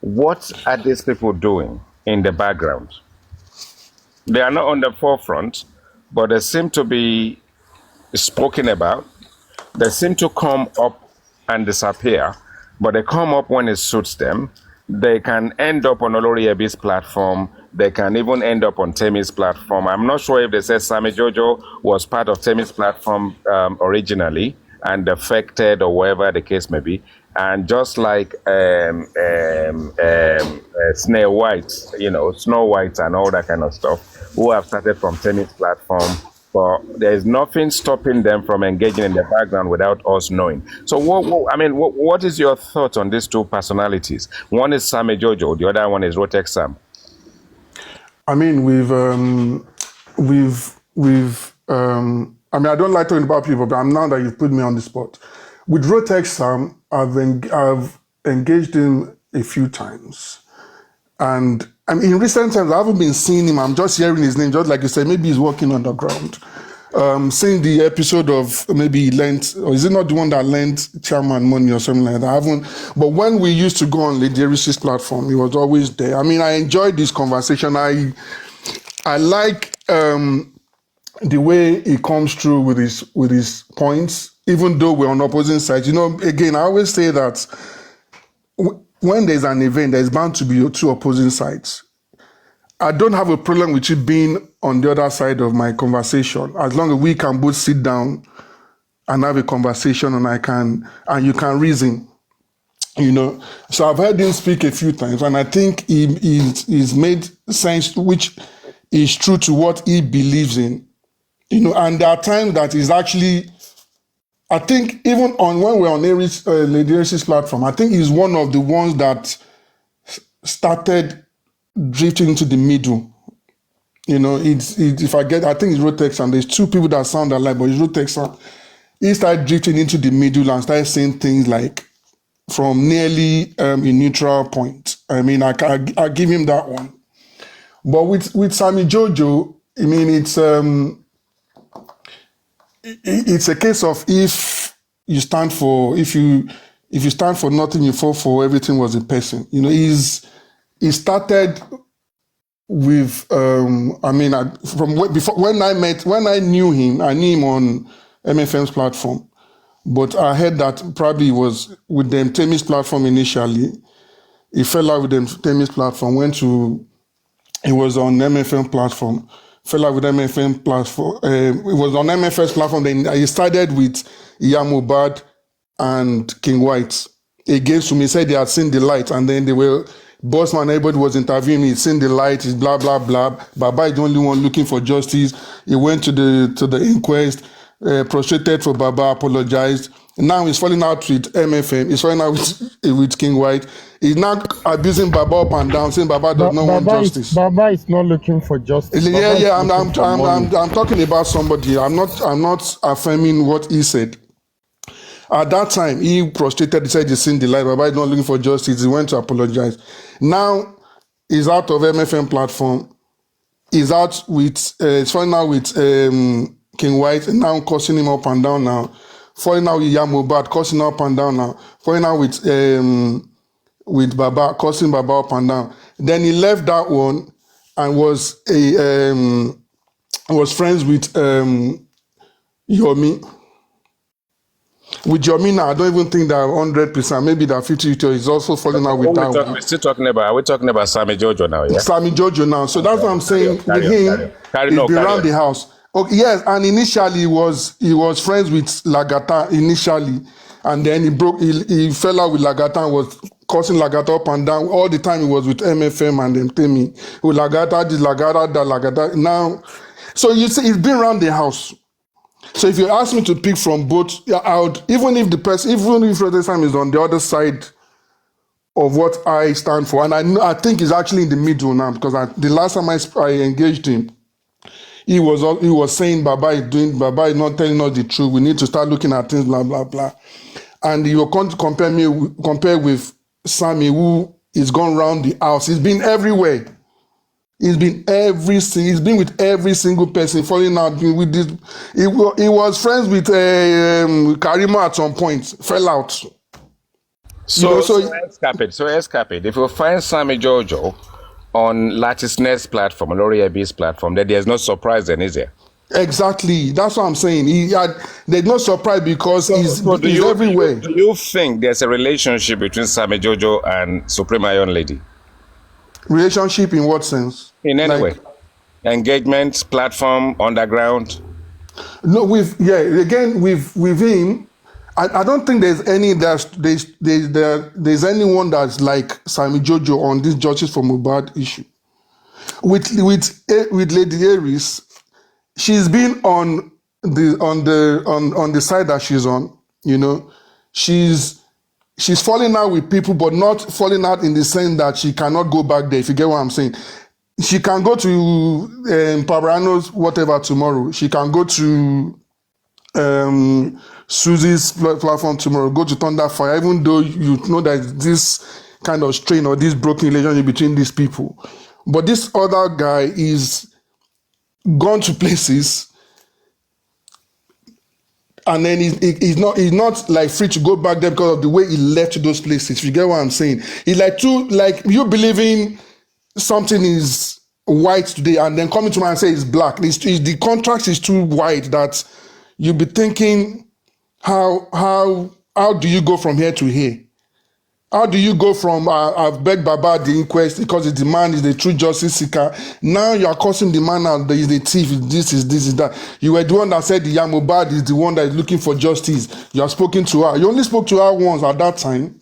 What are these people doing in the background? They are not on the forefront, but they seem to be spoken about. They seem to come up and disappear, but they come up when it suits them. They can end up on Olori Ebi's platform. They can even end up on Temi's platform. I'm not sure if they said Sammy Jojo was part of Temi's platform originally and defected or whatever the case may be. And just like Snow White, Snow White and all that kind of stuff, who have started from Temi's platform, but there's nothing stopping them from engaging in the background without us knowing. So, what is your thought on these two personalities? One is Sammy Jojo, the other one is Rotex Sam. I mean, I mean, I don't like talking about people, but I'm now that you've put me on the spot. With Rotex Sam, I've engaged him a few times. And I mean, in recent times, I haven't been seeing him. I'm just hearing his name, just like you said, maybe he's working underground. Seeing the episode of maybe he lent, or is it not the one that lent chairman money or something like that? I haven't. But when we used to go on Lady Eris's platform, he was always there. I mean, I enjoyed this conversation. I like the way he comes through with his points, even though we're on opposing sides. Again, I always say that when there's an event, there's bound to be two opposing sides. I don't have a problem with you being on the other side of my conversation, as long as we can both sit down and have a conversation and you can reason, So I've heard him speak a few times, and I think he's made sense, which is true to what he believes in, and there are times that is actually, I think even when we're on Lady Eris's platform, I think he's one of the ones that started drifting into the middle. I think it's Rotex, and there's two people that sound alike, but it's Rotex. He started drifting into the middle and started saying things like from nearly a neutral point. I mean, I give him that one. But with Sammy Jojo, I mean, it's a case of if you stand for nothing, you fall for everything was a person. He started with when I knew him on MFM's platform, but I heard that probably was with the Temi's platform initially. He fell out with the Temi's platform, he was on MFM platform, fell out with MFM platform. It was on MFS platform. Then he started with Yamubad and King White. Against whom he said they had seen the light, and then they were Bossman. Everybody was interviewing. He'd seen the light. He's blah blah blah. Baba is the only one looking for justice. He went to the inquest, prostrated for Baba, apologized, Now he's falling out with MFM. He's falling out with King White. He's now abusing Baba up and down, saying Baba does not want justice. Baba is not looking for justice. Yeah. I'm talking about somebody. I'm not affirming what he said. At that time, he prostrated. He said he's seen the light. Baba is not looking for justice. He went to apologize. Now he's out of MFM platform. He's out with. He's falling out with King White, and now cursing him up and down now. Falling out with Yamobad, cursing up and down now. Falling out with Baba, cursing Baba up and down. Then he left that one and was friends with Yomi. With Yomi now, I don't even think that 100%, maybe that 50 is also falling out with that one. We're still talking about, we're talking about Sammy Jojo now, yeah? Sammy Jojo now. So that's what I'm saying. With him, he's been around the house. Okay, yes, and initially he was friends with Lagata initially, and then he fell out with Lagata and was cursing Lagata up and down all the time. He was with MFM and then Temi. With Lagata, this Lagata, that Lagata. Now, so you see, he's been around the house. So if you ask me to pick from both, I would, even if Protestant is on the other side of what I stand for, and I think he's actually in the middle now, because the last time I engaged him, he was saying Baba is not telling us the truth. We need to start looking at things, blah blah blah. And you will compare with Sammy, who is gone around the house. He's been everywhere. He's been with every single person, falling out with this. He was friends with Karima at some point, fell out. So escape. If you find Sammy Jojo on Latisness platform, on Lori Abi's platform, then there's no surprise then, is there? Exactly. That's what I'm saying. There's no surprise because he's everywhere. Do you think there's a relationship between Sammy Jojo and Supreme Iron Lady? Relationship in what sense? In any way. Engagement, platform, underground? No, with him, I don't think there's anyone that's like Sammy Jojo on this Justice for Mohbad issue. With Lady Aries, she's been on the side that she's on. You know, she's falling out with people, but not falling out in the sense that she cannot go back there. If you get what I'm saying, she can go to Pabrano's whatever tomorrow. She can go to Susie's platform tomorrow. Go to Thunderfire, even though you know that this kind of strain or this broken relationship between these people. But this other guy is gone to places, and then he's not like free to go back there because of the way he left those places. You get what I'm saying? He's like you believing something is white today, and then coming to me and say it's black. The contrast is too wide that you'll be thinking, how do you go from here to here? How do you go from I've begged Baba at the inquest because the man is the true justice seeker. Now you are causing the man out there is the thief, this is that. You were the one that said the Yamobad is the one that is looking for justice. You have spoken to her. You only spoke to her once at that time.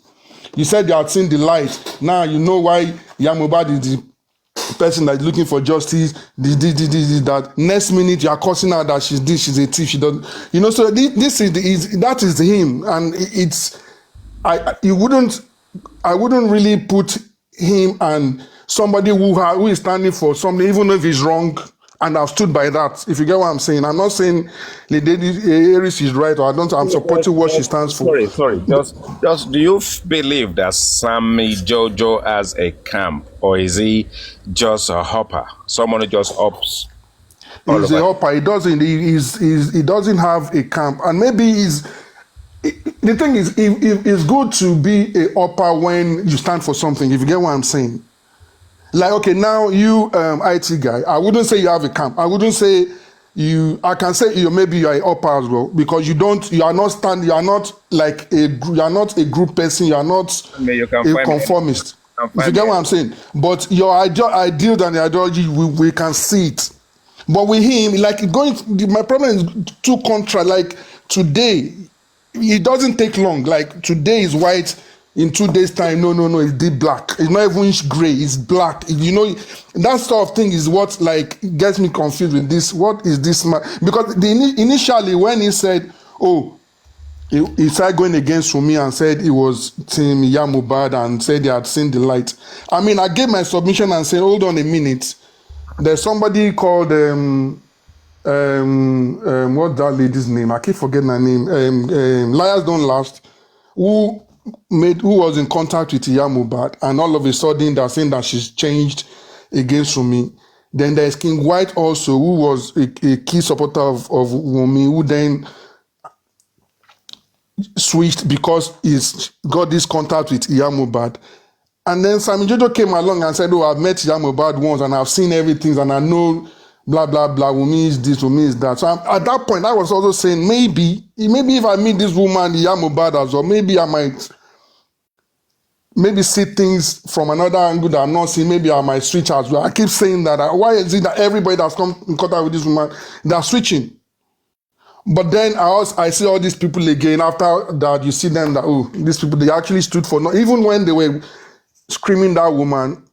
You said you had seen the light. Now you know why Yamobad is the person that is looking for justice. That next minute you are cursing her that she's a thief. She doesn't, you know. So that is him, and I wouldn't really put him and somebody who is standing for something, even if he's wrong, and I've stood by that. If you get what I'm saying, I'm not saying Lady Aries is right, or I'm supporting what she stands for. Sorry. Just do you believe that Sammy Jojo has a camp, or is he just a hopper? Someone who just hops. He's a hopper. He doesn't have a camp, and maybe the thing is, it's good to be a upper when you stand for something, if you get what I'm saying. Like, okay, now you, IT guy, I wouldn't say you have a camp. I wouldn't say I can say maybe you're a upper as well, because you are not a group person, you are not a conformist. If you get what I'm saying. But your ideal and the ideology, we can see it. But with him, my problem is too contra, like today, it doesn't take long. Like today is white, in 2 days time, no, it's deep black. It's not even gray, it's black. You know, that sort of thing is what gets me confused with this. What is this man? Because initially when he said, he started going against Wunmi and said he was Team Yamubad and said he had seen the light. I mean, I gave my submission and said, hold on a minute. There's somebody called what's that lady's name? I keep forgetting her name. Liars Don't Last, who was in contact with Yamubad, and all of a sudden they're saying that she's changed against Wunmi. Then there's King White also, who was a key supporter of Wunmi, who then switched because he's got this contact with Yamubad. And then Sammy Jojo came along and said, oh, I've met Yamubad once and I've seen everything and I know blah, blah, blah, Wunmi is this, Wunmi is that. So at that point, I was also saying, maybe if I meet this woman, Yamubad as well, maybe I might see things from another angle that I'm not seeing. Maybe I might switch as well. I keep saying that. Why is it that everybody that's come in contact with this woman, they're switching? But then I see all these people again. After that, you see them that, oh, these people, they actually stood for, even when they were screaming that woman,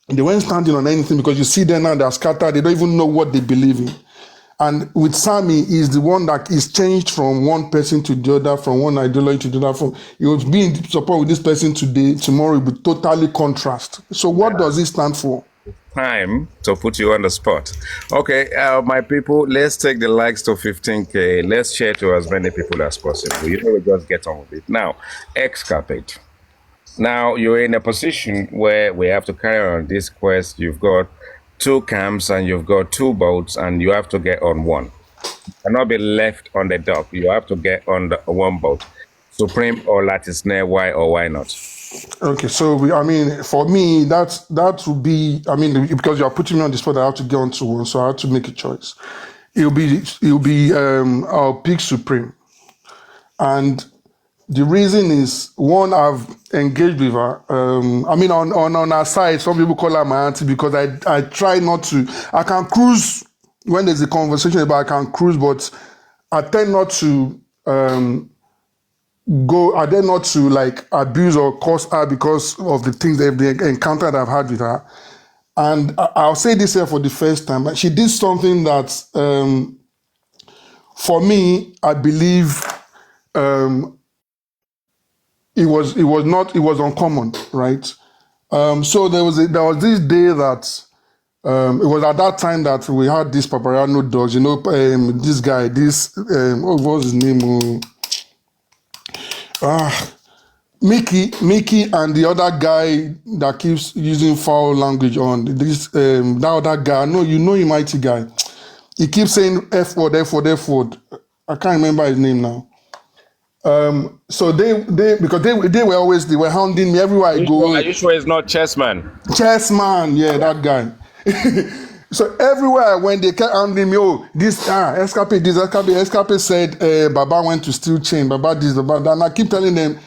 they weren't standing on anything, because you see them now, they're scattered. They don't even know what they believe in. And with Sammy, he's the one that is changed from one person to the other, from one ideology to the other. He was being in support with this person today, tomorrow it will be totally contrast. So what does it stand for? Time to put you on the spot. Okay, my people, let's take the likes to 15K. Let's share to as many people as possible. You know, we just get on with it. Now, Excapate. Now, you're in a position where we have to carry on this quest. You've got 2 camps and you've got 2 boats, and you have to get on one. You cannot be left on the dock. You have to get on the one boat. Supreme or Latisne, why or why not? Okay, so for me, that would be, because you are putting me on the spot, I have to get onto one, so I have to make a choice. It'll be I'll pick Supreme, and the reason is, one, I've engaged with her. On her side, some people call her my auntie, because I try not to. I can cruise when there's a conversation about, I can cruise, but I tend not to. I dare not to like abuse or curse her because of the things the encounter that I've had with her. And I'll say this here for the first time. She did something that, for me, I believe it was uncommon, right? So there was this day that it was at that time that we had these Paparano dogs. You know, this guy, what was his name? Mickey and the other guy that keeps using foul language on this, that other guy. No, you know him, mighty guy. He keeps saying F word, F word, F word. I can't remember his name now. So because they were hounding me everywhere I go. Are you sure it's not Chessman? Chessman, yeah, that guy. So everywhere I went, they kept hounding me. Oh, Escape said Baba went to steal chain. Baba this, Baba that. And I keep telling them.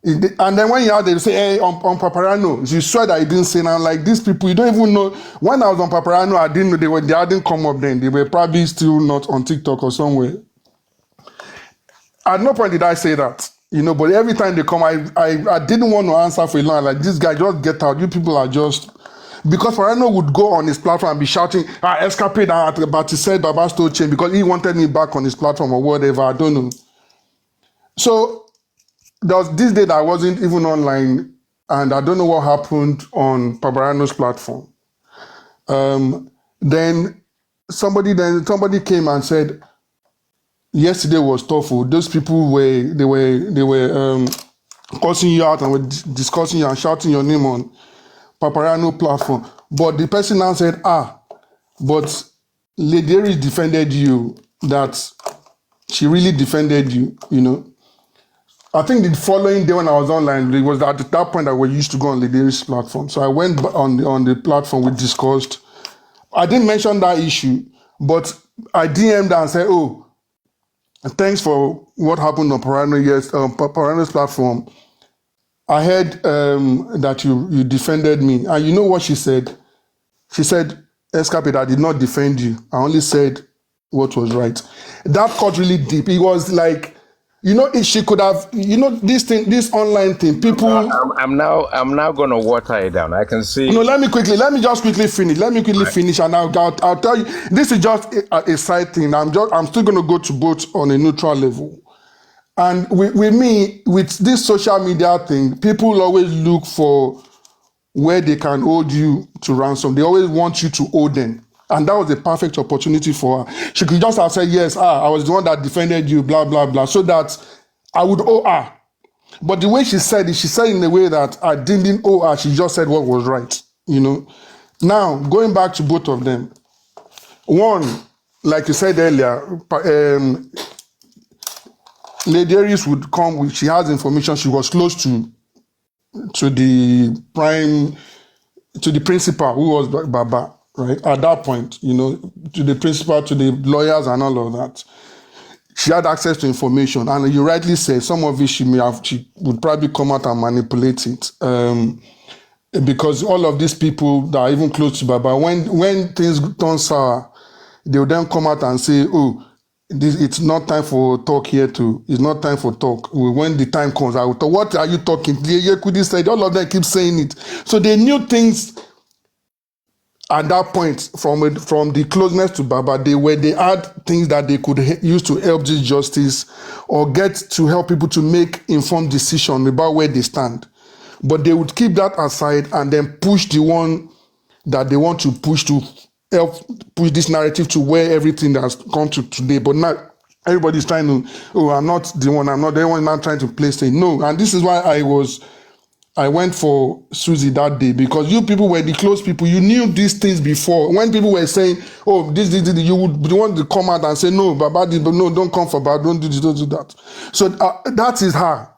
And then when you're out there, they say, hey, on Paparano, you swear that I didn't say. And I'm like, these people, you don't even know. When I was on Paparano, I didn't know they hadn't come up then. They were probably still not on TikTok or somewhere. At no point did I say that, but every time they come, I didn't want to answer for a long. Like, this guy, just get out. You people are just, because Parano would go on his platform and be shouting, Escapade, but he said Baba stole chain because he wanted me back on his platform or whatever. I don't know. So there was this day that I wasn't even online, and I don't know what happened on Paparano's platform. Then somebody came and said, yesterday was tough. Those people were cursing you out and were discussing you and shouting your name on Paparano platform. But the person now said, but Lady Aries defended you, that she really defended you, I think the following day when I was online, it was at that point that we used to go on Lady Aries' platform. So I went on the platform, we discussed. I didn't mention that issue, but I DM'd and said, oh, thanks for what happened on Parano's platform. I heard that you defended me. And you know what she said? She said, Escapade, I did not defend you. I only said what was right. That cut really deep. It was like, if she could have, this online thing, people. I'm now gonna water it down. I can see. No, let me just quickly finish. Finish, and I'll tell you. This is just a side thing. I'm still gonna go to both on a neutral level. And with me, with this social media thing, people always look for where they can hold you to ransom. They always want you to owe them. And that was a perfect opportunity for her. She could just have said, yes, I was the one that defended you, blah, blah, blah, so that I would owe her. But the way she said it, she said in a way that I didn't owe her. She just said what was right, you know. Now, going back to both of them. One, like you said earlier, Lady Aries would come with, she has information, she was close to the to the principal, who was Baba, right? At that point, you know, to the principal, to the lawyers and all of that. She had access to information, and you rightly say some of it she would probably come out and manipulate it. Because all of these people that are even close to Baba, when things turn sour, they will then come out and say, oh, it's not time for talk here too. It's not time for talk. When the time comes, I will talk. What are you talking? Yekudi said, all of them keep saying it. So they knew things at that point from the closeness to Baba. They had things that they could use to help this justice or get to help people to make informed decision about where they stand. But they would keep that aside and then push the one that they want to push to help push this narrative to where everything has come to today. But now everybody's trying to, oh, I'm not the one, I'm not the one, not trying to place it. No, and this is why I went for Susie that day, because you people were the close people. You knew these things before. When people were saying, oh, this, you would want to come out and say, no, Baba, no, don't come for Baba, don't do this, don't do that. So that is her.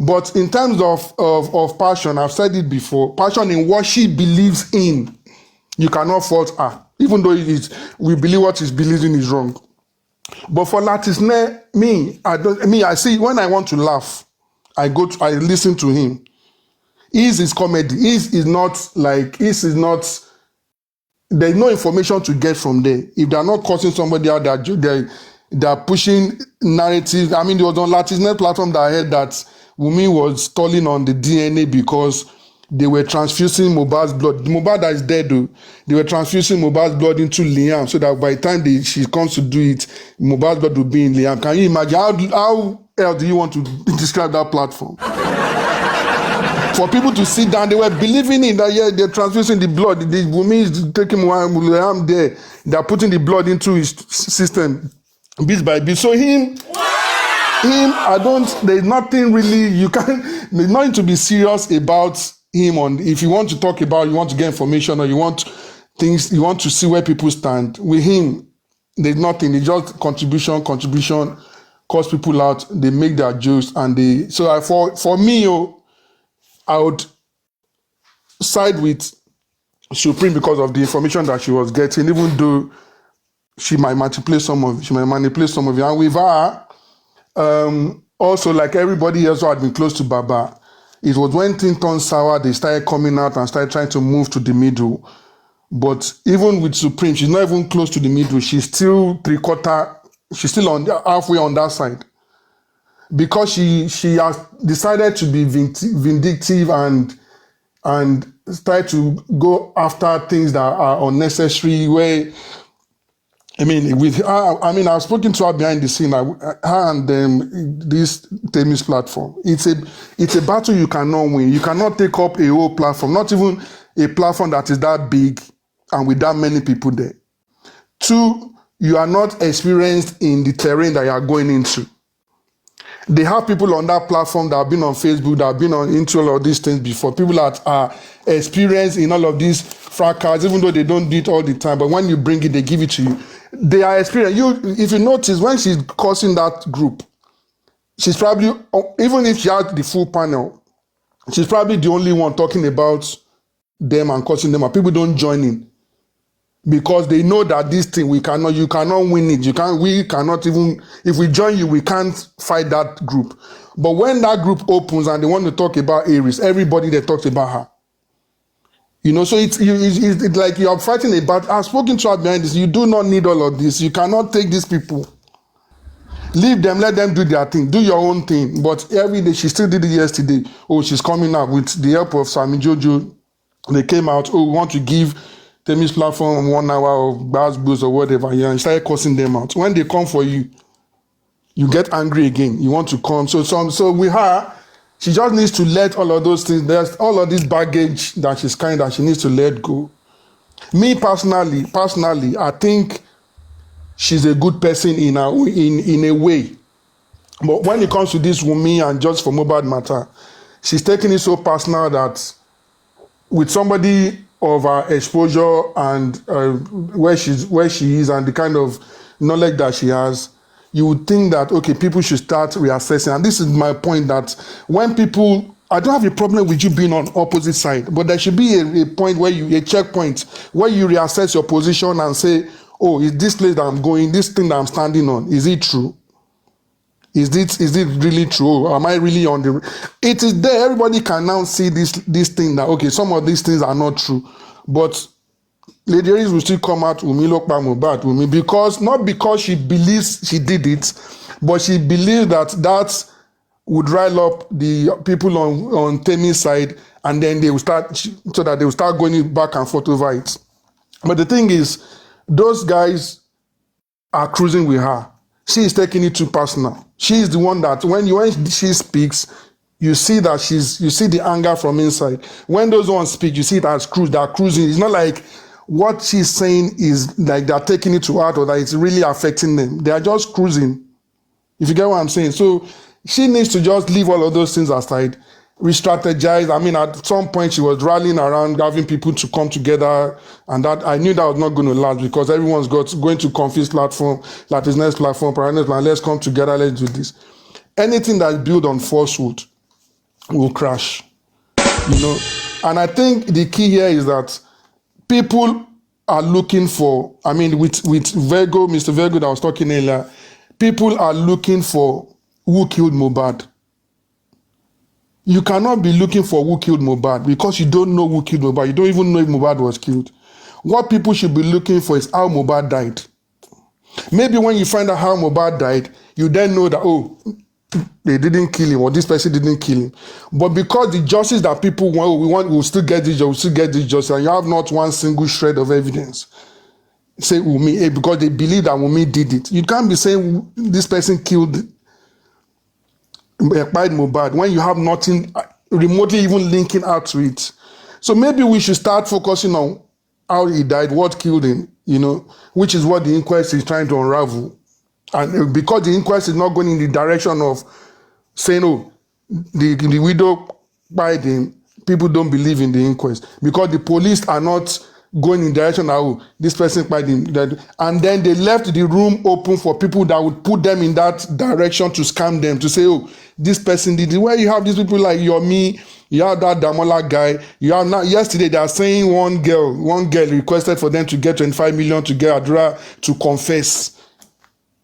But in terms of passion, I've said it before, passion in what she believes in, you cannot fault her, even though we believe what she's believing is wrong. But for Latisne, I see when I want to laugh, I listen to him. His comedy. His is not, there's no information to get from there. If they're not causing somebody out, they're pushing narratives. I mean, there was on Latisne platform that I heard that Wumi was stalling on the DNA because they were transfusing Mohbad's blood. The Mohbad that is dead, though, they were transfusing Mohbad's blood into Liam so that by the time she comes to do it, Mohbad's blood will be in Liam. Can you imagine? How else do you want to describe that platform? For people to sit down, they were believing in that, yeah, they're transfusing the blood. The Wumi is taking Liam there. They're putting the blood into his system bit by bit. So there's nothing really, there's nothing to be serious about him if you want to talk about, you want to get information or you want to see where people stand. With him, there's nothing. It's just contribution, cause people out, they make their jokes for me, I would side with Supreme because of the information that she was getting, even though she might manipulate some of it. And with her, also, like everybody else who had been close to Baba, it was when things turned sour, they started coming out and started trying to move to the middle. But even with Supreme, she's not even close to the middle. She's still she's still halfway on that side. Because she has decided to be vindictive and try to go after things that are unnecessary, where with her, I've spoken to her behind the scene, her and this Temis platform. It's a battle you cannot win. You cannot take up a whole platform, not even a platform that is that big and with that many people there. Two, you are not experienced in the terrain that you are going into. They have people on that platform that have been on Facebook, that have been into all of these things before. People that are experienced in all of these fracas, even though they don't do it all the time. But when you bring it, they give it to you. They are experienced. If you notice, when she's causing that group, she's probably, even if she had the full panel, she's probably the only one talking about them and causing them. And people don't join in. Because they know that this thing, you cannot win it. We cannot even, if we join you, we can't fight that group. But when that group opens and they want to talk about Aries, everybody that talks about her. So it's like you are fighting a battle. I've spoken to her behind this. You do not need all of this. You cannot take these people. Leave them, let them do their thing. Do your own thing. But every day, she still did it yesterday. Oh, she's coming out with the help of Sammy Jojo. They came out, we want to give Temis platform 1 hour of buzz or whatever, and started cursing them out. When they come for you, you get angry again. You want to come. So with her, she just needs to let all of those things. There's all of this baggage that she's carrying that she needs to let go. Me personally, I think she's a good person in a way. But when it comes to this Wunmi and just for Mohbad matter, she's taking it so personal that with somebody of her exposure and where she is and the kind of knowledge that she has, you would think that, okay, people should start reassessing. And this is my point, that when people, I don't have a problem with you being on opposite side, but there should be a point where a checkpoint where you reassess your position and say, oh, is this place that I'm going, this thing that I'm standing on, is it true? Is it really true? Am I really on the... It is there. Everybody can now see this thing that, okay, some of these things are not true. But Lady Aries will still come out, Wunmi ló pa Mohbad, because, not because she believes she did it, but she believes that would rile up the people on Temi's side, and then they will start, so that they will start going back and forth over it. But the thing is, those guys are cruising with her. She is taking it too personal. She is the one that when she speaks, you see that you see the anger from inside. When those ones speak, you see it as they're cruising. It's not like what she's saying is like they're taking it to heart or that it's really affecting them. They are just cruising. If you get what I'm saying. So she needs to just leave all of those things aside, re-strategize. I mean, at some point she was rallying around, having people to come together, and that I knew that was not going to last because everyone's going to Confuse platform, like his next platform, Paranet plan. Let's come together, let's do this. Anything that's built on falsehood will crash, you know. And I think the key here is that people are looking for, I mean, with Virgo, Mr. Virgo that I was talking earlier, people are looking for who killed Mohbad. You cannot be looking for who killed Mohbad because you don't know who killed Mohbad. You don't even know if Mohbad was killed. What people should be looking for is how Mohbad died. Maybe when you find out how Mohbad died, you then know that, oh, they didn't kill him or this person didn't kill him. But because the justice that people want, we'll still get this justice, and you have not one single shred of evidence. Say Wunmi, because they believe that Wunmi did it. You can't be saying this person killed Mohbad when you have nothing remotely even linking out to it. So maybe we should start focusing on how he died, what killed him, you know, which is what the inquest is trying to unravel. And because the inquest is not going in the direction of saying, oh, the widow died him, people don't believe in the inquest. Because the police are not going in the direction of, oh, this person died him. And then they left the room open for people that would put them in that direction to scam them, to say, oh, this person did it. Where you have these people like Yomi, you have that Damola guy, you have now, yesterday they are saying one girl requested for them to get 25 million to get Adura to confess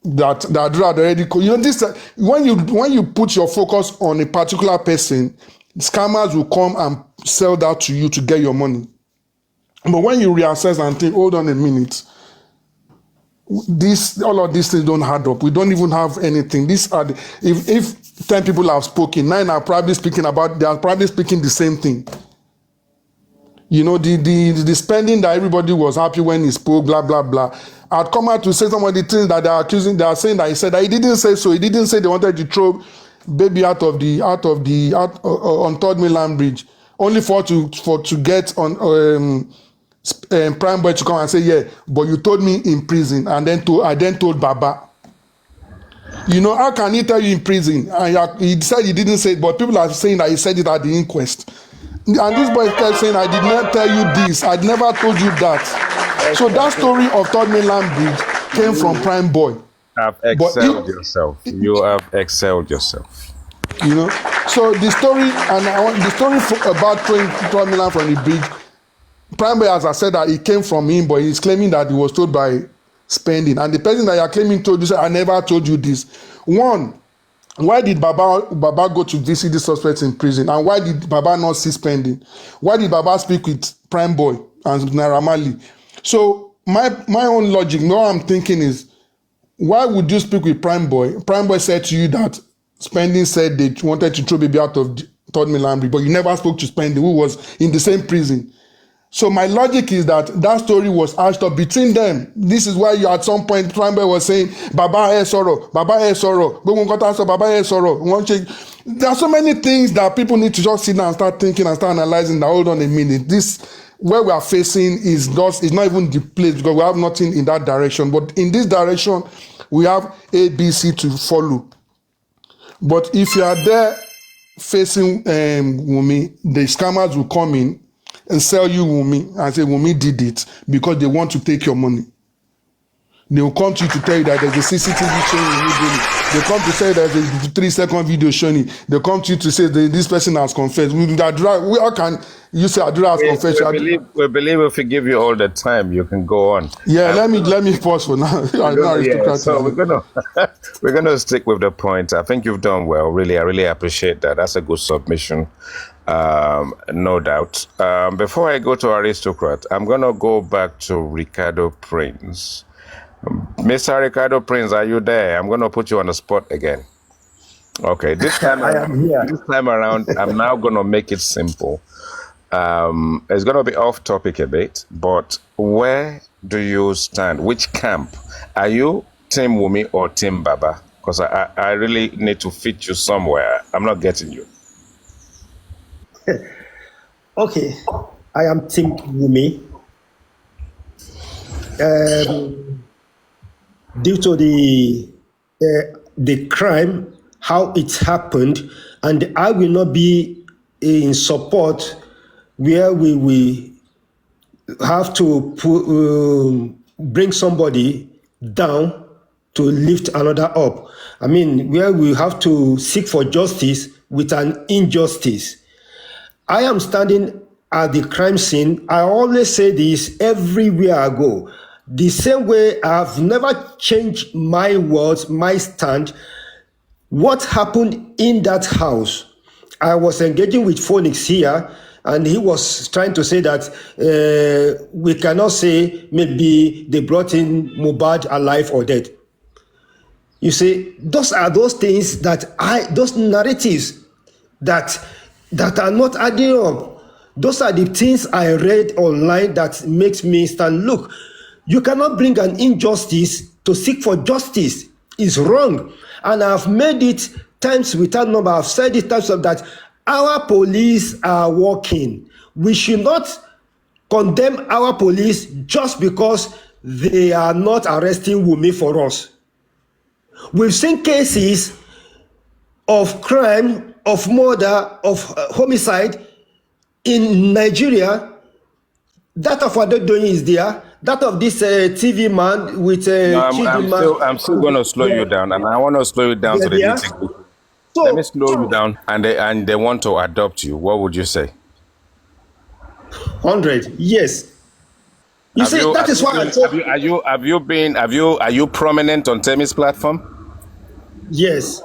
that Adura had already, you know, this, when you put your focus on a particular person, scammers will come and sell that to you to get your money. But when you reassess and think, hold on a minute, all of these things don't add up. We don't even have anything. These are if 10 people have spoken, 9 are probably speaking the same thing. You know, the spending that everybody was happy when he spoke, blah blah blah. I'd come out to say some of the things that they are saying that he said that he didn't say so. He didn't say they wanted to throw baby out on Third Mainland Bridge, only for to get on Prime Boy to come and say, yeah, but you told me in prison, and then I told Baba. You know, how can he tell you in prison? And he said he didn't say it, but people are saying that he said it at the inquest. And this boy kept saying, I did not tell you this. I'd never told you that. So that story of Third Mainland Bridge came from Prime Boy. Have excelled yourself. You have excelled yourself. You know, so the story, about throwing Third Mainland from the bridge, Prime Boy, as I said, that it came from him, but he's claiming that he was told by spending. And the person that you are claiming told you, said, I never told you this. One, why did Baba go to visit the suspects in prison? And why did Baba not see spending? Why did Baba speak with Prime Boy and Naira Marley? So my own logic, what I'm thinking is, why would you speak with Prime Boy? Prime Boy said to you that Spending said they wanted to throw baby out of Third Mainland Bridge, but you never spoke to Spending, who was in the same prison. So my logic is that that story was hashed up between them. This is why you at some point Primeboy was saying, Baba ẹ sọ̀rọ̀, Baba ẹ sọ̀rọ̀, gbogbo nǹkan tá a sọ, Baba ẹ sọ̀rọ̀. There are so many things that people need to just sit down and start thinking and start analyzing that, hold on a minute, this where we are facing is not even the place because we have nothing in that direction. But in this direction, we have A, B, C to follow. But if you are there facing Wunmi, the scammers will come in and sell you Wunmi and say Wunmi did it because they want to take your money. They will come to you to tell you that there's a CCTV showing you doing it. They come to say there's a 3-second video showing it. They come to you to say this person has confessed. How can you say Adura has confessed? We believe if we give you all the time, you can go on. Yeah, let me pause for now. So we're gonna stick with the point. I think you've done well. Really, I really appreciate that. That's a good submission. No doubt. Before I go to Aristocrat, I'm gonna go back to Ricardo Prince. Mr. Ricardo Prince, are you there? I'm going to put you on the spot again. Okay, this time I am here. This time around, I'm now going to make it simple. It's going to be off topic a bit, but where do you stand? Which camp? Are you Team Wunmi or Team Baba? Because I really need to fit you somewhere. I'm not getting you. Okay, I am Team Wunmi. Due to the crime, how it happened, and I will not be in support where we will have to bring somebody down to lift another up. I mean, where we have to seek for justice with an injustice. I am standing at the crime scene. I always say this everywhere I go. The same way I've never changed my words, my stand. What happened in that house? I was engaging with Phoenix here, and he was trying to say that we cannot say maybe they brought in Mohbad alive or dead. You see, those are those things those narratives that are not adding up. Those are the things I read online that makes me stand. Look, you cannot bring an injustice to seek for justice. It's wrong. And I've made it times without number. I've said it times of that our police are working. We should not condemn our police just because they are not arresting Wunmi for us. We've seen cases of crime, of murder, of homicide in Nigeria. That of what they're doing is there. That of this TV man with I'm still going to slow you down, and I want to slow you down to the nitty-gritty. So, let me slow you down, and they want to adopt you. What would you say? 100, yes. That is why I told you. Are you prominent on Temi's platform? Yes.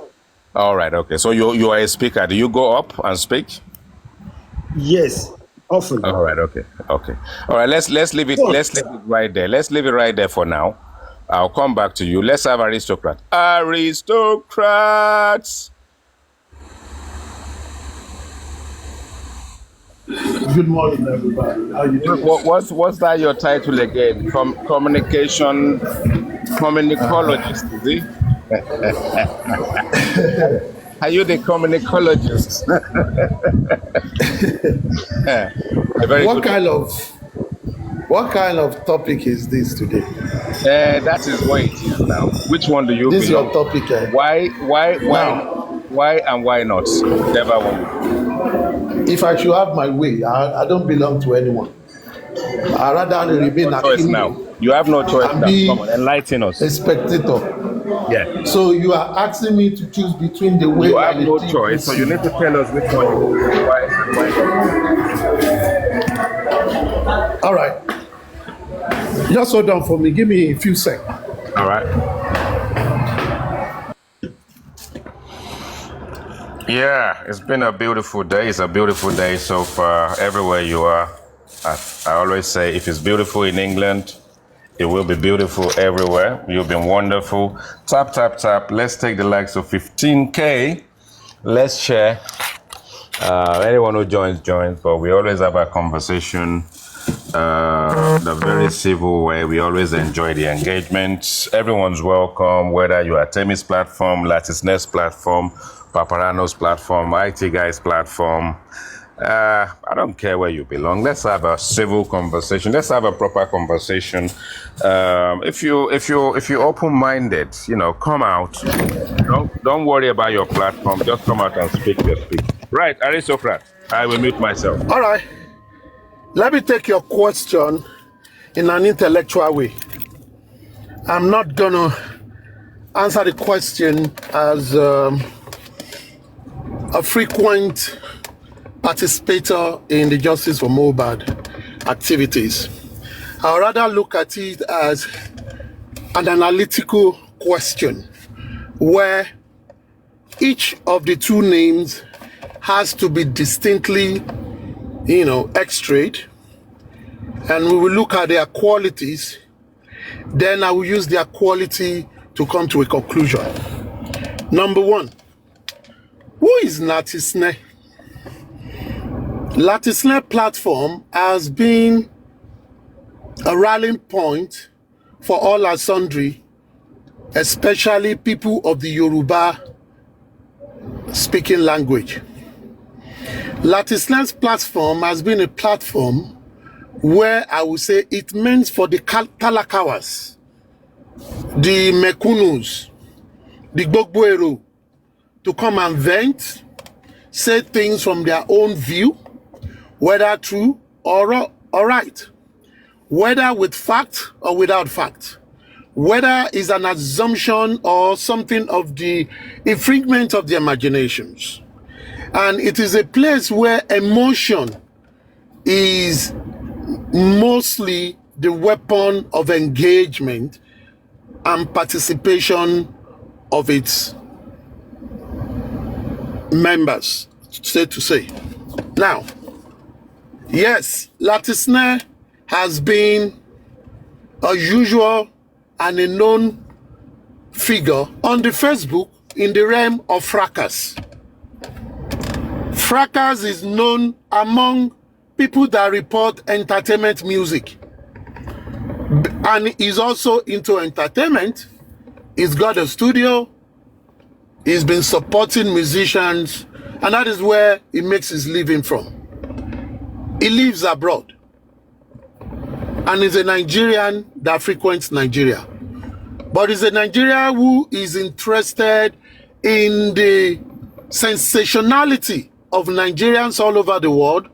All right. Okay. So you are a speaker. Do you go up and speak? Yes. Often. All right. Okay. All right. Let's leave it. Let's leave it right there. Let's leave it right there for now. I'll come back to you. Let's have Aristocrat. Aristocrats. Good morning, everybody. How you doing? What's that your title again? Communicologist, is it? Are you the communicologist? What kind of topic is this today? That is what it is now. Which one do you? This is your topic. Why and why not? Never one. If I should have my way, I don't belong to anyone. I rather remain a king now. You have no choice now. Come on, enlighten us. A spectator. Yeah. So you are asking me to choose between the way. You have no choice, so you need to tell us which one you why. All right. Just hold on for me. Give me a few seconds. All right. Yeah, it's been a beautiful day. It's a beautiful day so far everywhere you are. I always say if it's beautiful in England, it will be beautiful everywhere. You've been wonderful. Tap, tap, tap. Let's take the likes of 15K. Let's share. Anyone who joins, but we always have a conversation the very civil way. We always enjoy the engagement. Everyone's welcome, whether you are Temi's platform, Latisness platform, Paparano's platform, IT Guys platform. I don't care where you belong. Let's have a civil conversation. Let's have a proper conversation. If you're open-minded, come out. Don't worry about your platform. Just come out and speak your speak. Right, aristocrat. I will mute myself. All right. Let me take your question in an intellectual way. I'm not going to answer the question as a frequent participator in the Justice for Mohbad activities. I'll rather look at it as an analytical question where each of the two names has to be distinctly x-rayed, and we will look at their qualities. Then I will use their quality to come to a conclusion. Number one, who is Latisne? Latisne platform has been a rallying point for all and sundry, especially people of the Yoruba speaking language. Latisne's platform has been a platform where I would say it means for the Kalakawas, the Mekunus, the Gbogboero to come and vent, say things from their own view, whether true or right, whether with fact or without fact, whether it's an assumption or something of the infringement of the imaginations. And it is a place where emotion is mostly the weapon of engagement and participation of its members, so to say. Now, yes, Latisne has been a usual and a known figure on the Facebook in the realm of fracas. Fracas is known among people that report entertainment music, and is also into entertainment. He's got a studio, he's been supporting musicians, and that is where he makes his living from. He lives abroad and is a Nigerian that frequents Nigeria, but is a Nigerian who is interested in the sensationality of Nigerians all over the world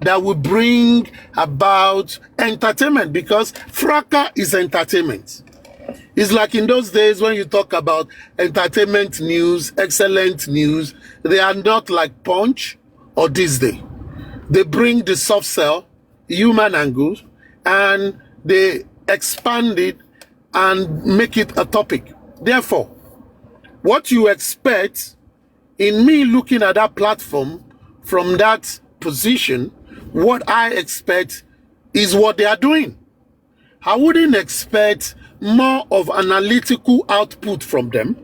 that will bring about entertainment, because fracas is entertainment. It's like in those days when you talk about entertainment news, excellent news, they are not like Punch or This Day. They bring the soft sell, human angles, and they expand it and make it a topic. Therefore, what you expect in me looking at that platform from that position, what I expect is what they are doing. I wouldn't expect more of analytical output from them.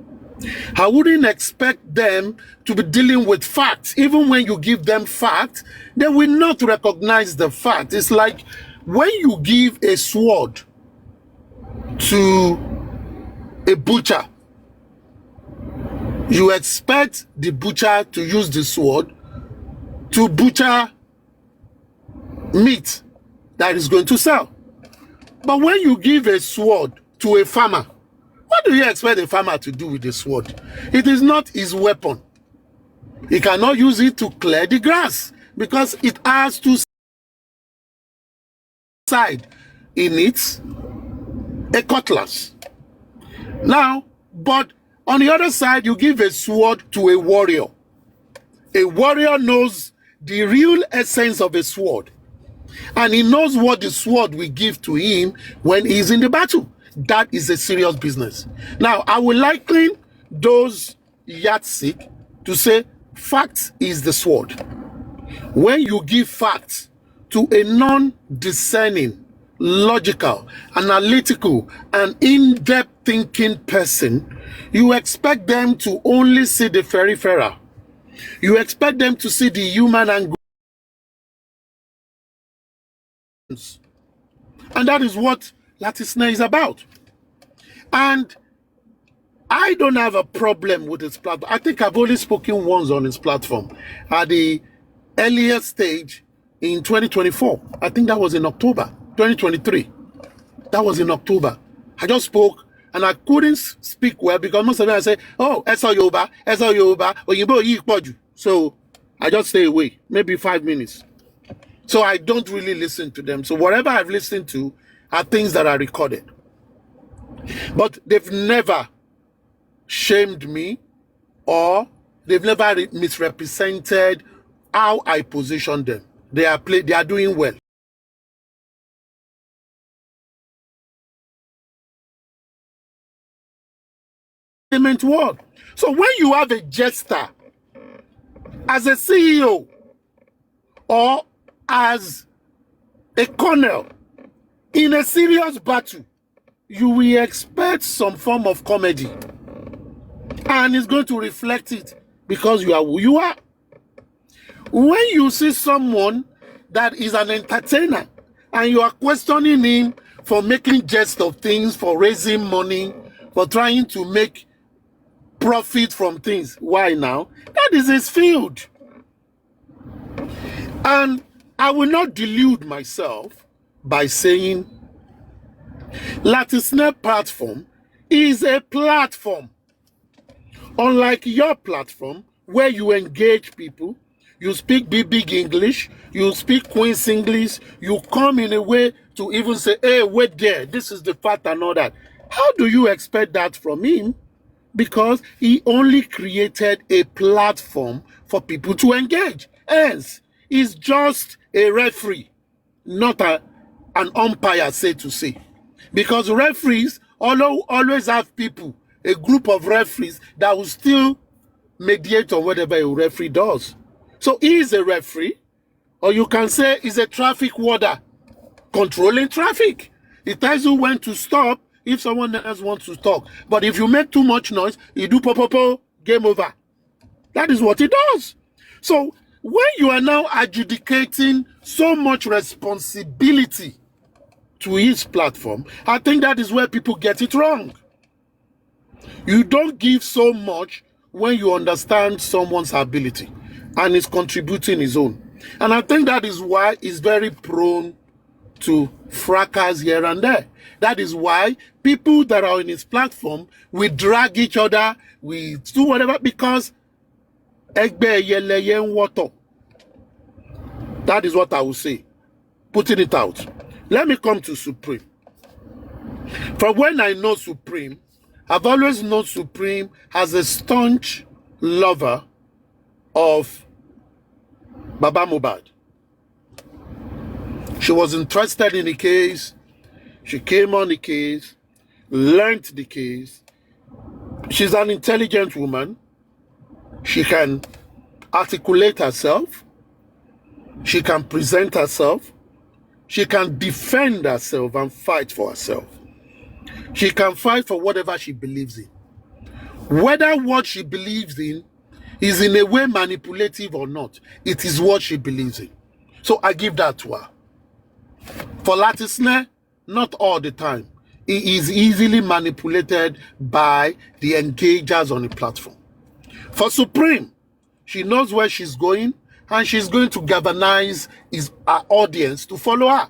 I wouldn't expect them to be dealing with facts. Even when you give them facts, they will not recognize the fact. It's like when you give a sword to a butcher, you expect the butcher to use the sword to butcher meat that is going to sell. But when you give a sword to a farmer, what do you expect a farmer to do with the sword? It is not his weapon. He cannot use it to clear the grass because it has two sides in it, a cutlass. Now, but on the other side, you give a sword to a warrior. A warrior knows the real essence of a sword, and he knows what the sword will give to him when he's in the battle. That is a serious business. Now, I will liken those yardstick to say fact is the sword. When you give facts to a non-discerning, logical, analytical, and in-depth thinking person, you expect them to only see the peripheral. You expect them to see the human angles And that is what Latisna is about. And I don't have a problem with his platform. I think I've only spoken once on his platform at the earlier stage in 2024. I think that was in October 2023. That was in October. I just spoke and I couldn't speak well because most of them I say, oh, Esa Yoruba, Oyinbo yi poju. So I just stay away, maybe 5 minutes. So I don't really listen to them. So whatever I've listened to are things that are recorded. But they've never shamed me or they've never misrepresented how I position them. They are doing well. Word. So when you have a jester as a CEO or as a colonel in a serious battle, you will expect some form of comedy. And it's going to reflect it because you are who you are. When you see someone that is an entertainer and you are questioning him for making jest of things, for raising money, for trying to make profit from things, why now? That is his field. And I will not delude myself by saying Latisne platform is a platform. Unlike your platform, where you engage people, you speak big English, you speak Queen's English, you come in a way to even say, hey, wait there, this is the fact and all that. How do you expect that from him? Because he only created a platform for people to engage. Hence, he's just a referee, not an umpire, say to say. Because referees always have people, a group of referees that will still mediate on whatever a referee does. So he is a referee, or you can say he's a traffic warder, controlling traffic. He tells you when to stop if someone else wants to talk. But if you make too much noise, you do po, game over. That is what he does. So when you are now adjudicating so much responsibility to his platform, I think that is where people get it wrong. You don't give so much when you understand someone's ability and is contributing his own. And I think that is why he's very prone to fracas here and there. That is why people that are on his platform will drag each other, we do whatever, because that is what I will say. Putting it out. Let me come to Supreme. From when I know Supreme, I've always known Supreme as a staunch lover of Baba Mohbad. She was interested in the case. She came on the case, learned the case. She's an intelligent woman. She can articulate herself. She can present herself. She can defend herself and fight for herself. She can fight for whatever she believes in. Whether what she believes in is in a way manipulative or not, it is what she believes in. So I give that to her. For Latisne, not all the time. He is easily manipulated by the engagers on the platform. For Supreme, she knows where she's going and she's going to galvanize her audience to follow her.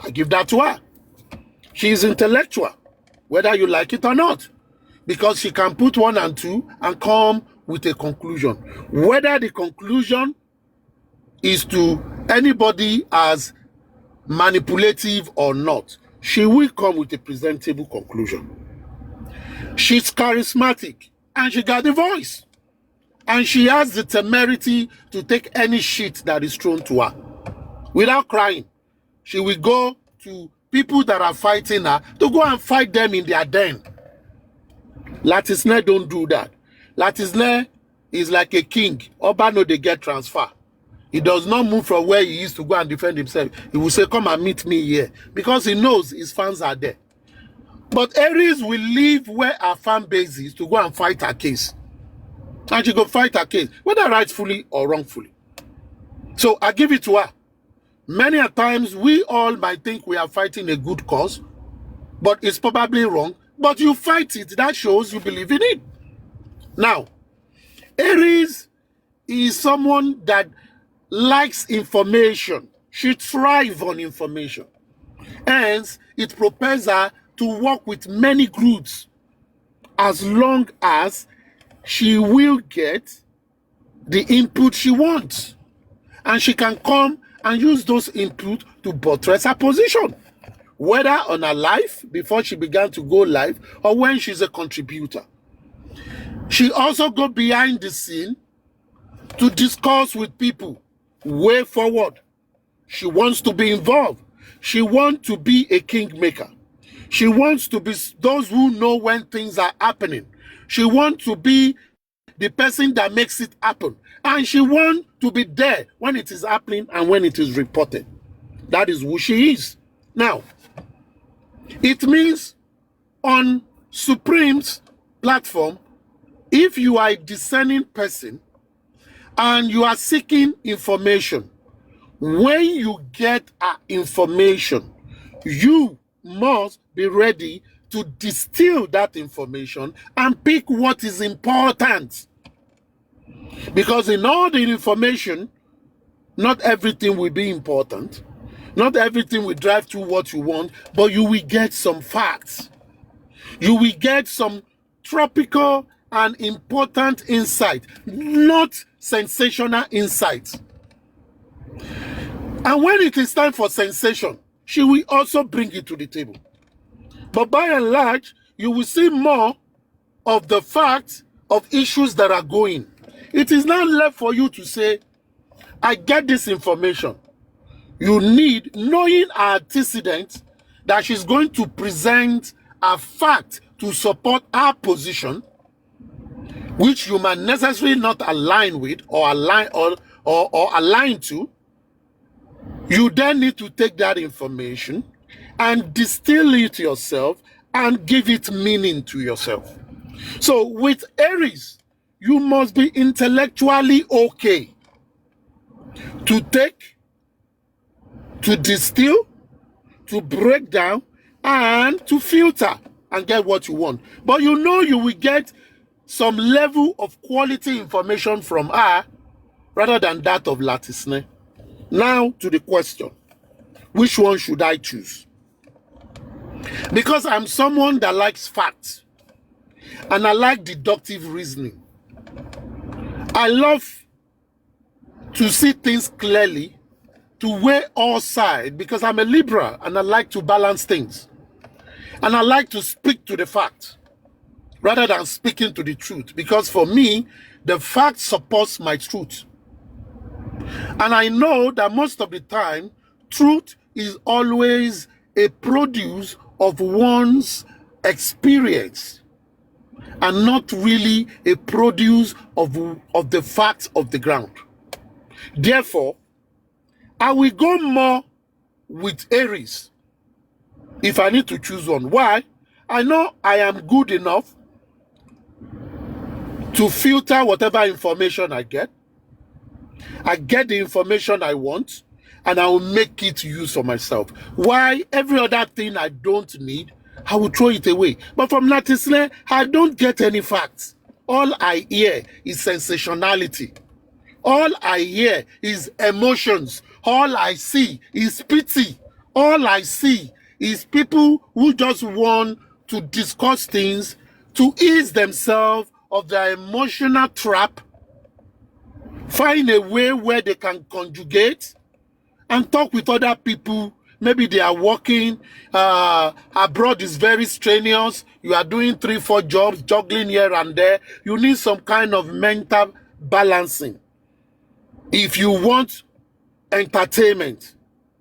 I give that to her. She is intellectual, whether you like it or not, because she can put 1 and 2 and come with a conclusion. Whether the conclusion is to anybody as manipulative or not, she will come with a presentable conclusion. She's charismatic and she got the voice. And she has the temerity to take any shit that is thrown to her. Without crying, she will go to people that are fighting her to go and fight them in their den. Latisne don't do that. Latisne is like a king. Oba no they get transfer. He does not move from where he used to go and defend himself. He will say, come and meet me here. Because he knows his fans are there. But Aries will leave where her fan base is to go and fight her case. And she go fight her case, whether rightfully or wrongfully. So I give it to her. Many a times we all might think we are fighting a good cause, but it's probably wrong. But you fight it. That shows you believe in it. Now, Aries is someone that likes information. She thrives on information. Hence, it propels her to work with many groups as long as she will get the input she wants. And she can come and use those input to buttress her position, whether on her life, before she began to go live, or when she's a contributor. She also go behind the scene to discuss with people way forward. She wants to be involved. She wants to be a kingmaker. She wants to be those who know when things are happening. She wants to be the person that makes it happen. And she wants to be there when it is happening and when it is reported. That is who she is. Now, it means on Supreme's platform, if you are a discerning person and you are seeking information, when you get information, you must be ready to distill that information and pick what is important. Because in all the information, not everything will be important. Not everything will drive to what you want, but you will get some facts. You will get some tropical and important insight, not sensational insight. And when it is time for sensation, she will also bring it to the table. But by and large, you will see more of the facts of issues that are going. It is now left for you to say, I get this information. You need, knowing her antecedent, that she's going to present a fact to support her position, which you might necessarily not align with or align to. You then need to take that information and distill it yourself and give it meaning to yourself. So with Aries, you must be intellectually okay to take, to distill, to break down, and to filter and get what you want. But you know you will get some level of quality information from her rather than that of Latisne. Now to the question, which one should I choose? Because I'm someone that likes facts and I like deductive reasoning. I love to see things clearly, to weigh all sides, because I'm a Libra and I like to balance things. And I like to speak to the fact rather than speaking to the truth, because for me, the fact supports my truth. And I know that most of the time, truth is always a produce of one's experience and not really a produce of the facts of the ground. Therefore, I will go more with Aries if I need to choose one. Why? I know I am good enough to filter whatever information I get. I get the information I want, and I will make it use for myself. Why? Every other thing I don't need, I will throw it away. But from Latisne, I don't get any facts. All I hear is sensationality. All I hear is emotions. All I see is pity. All I see is people who just want to discuss things to ease themselves of their emotional trap, find a way where they can conjugate and talk with other people. Maybe they are working abroad is very strenuous. You are doing 3-4 jobs, juggling here and there. You need some kind of mental balancing. If you want entertainment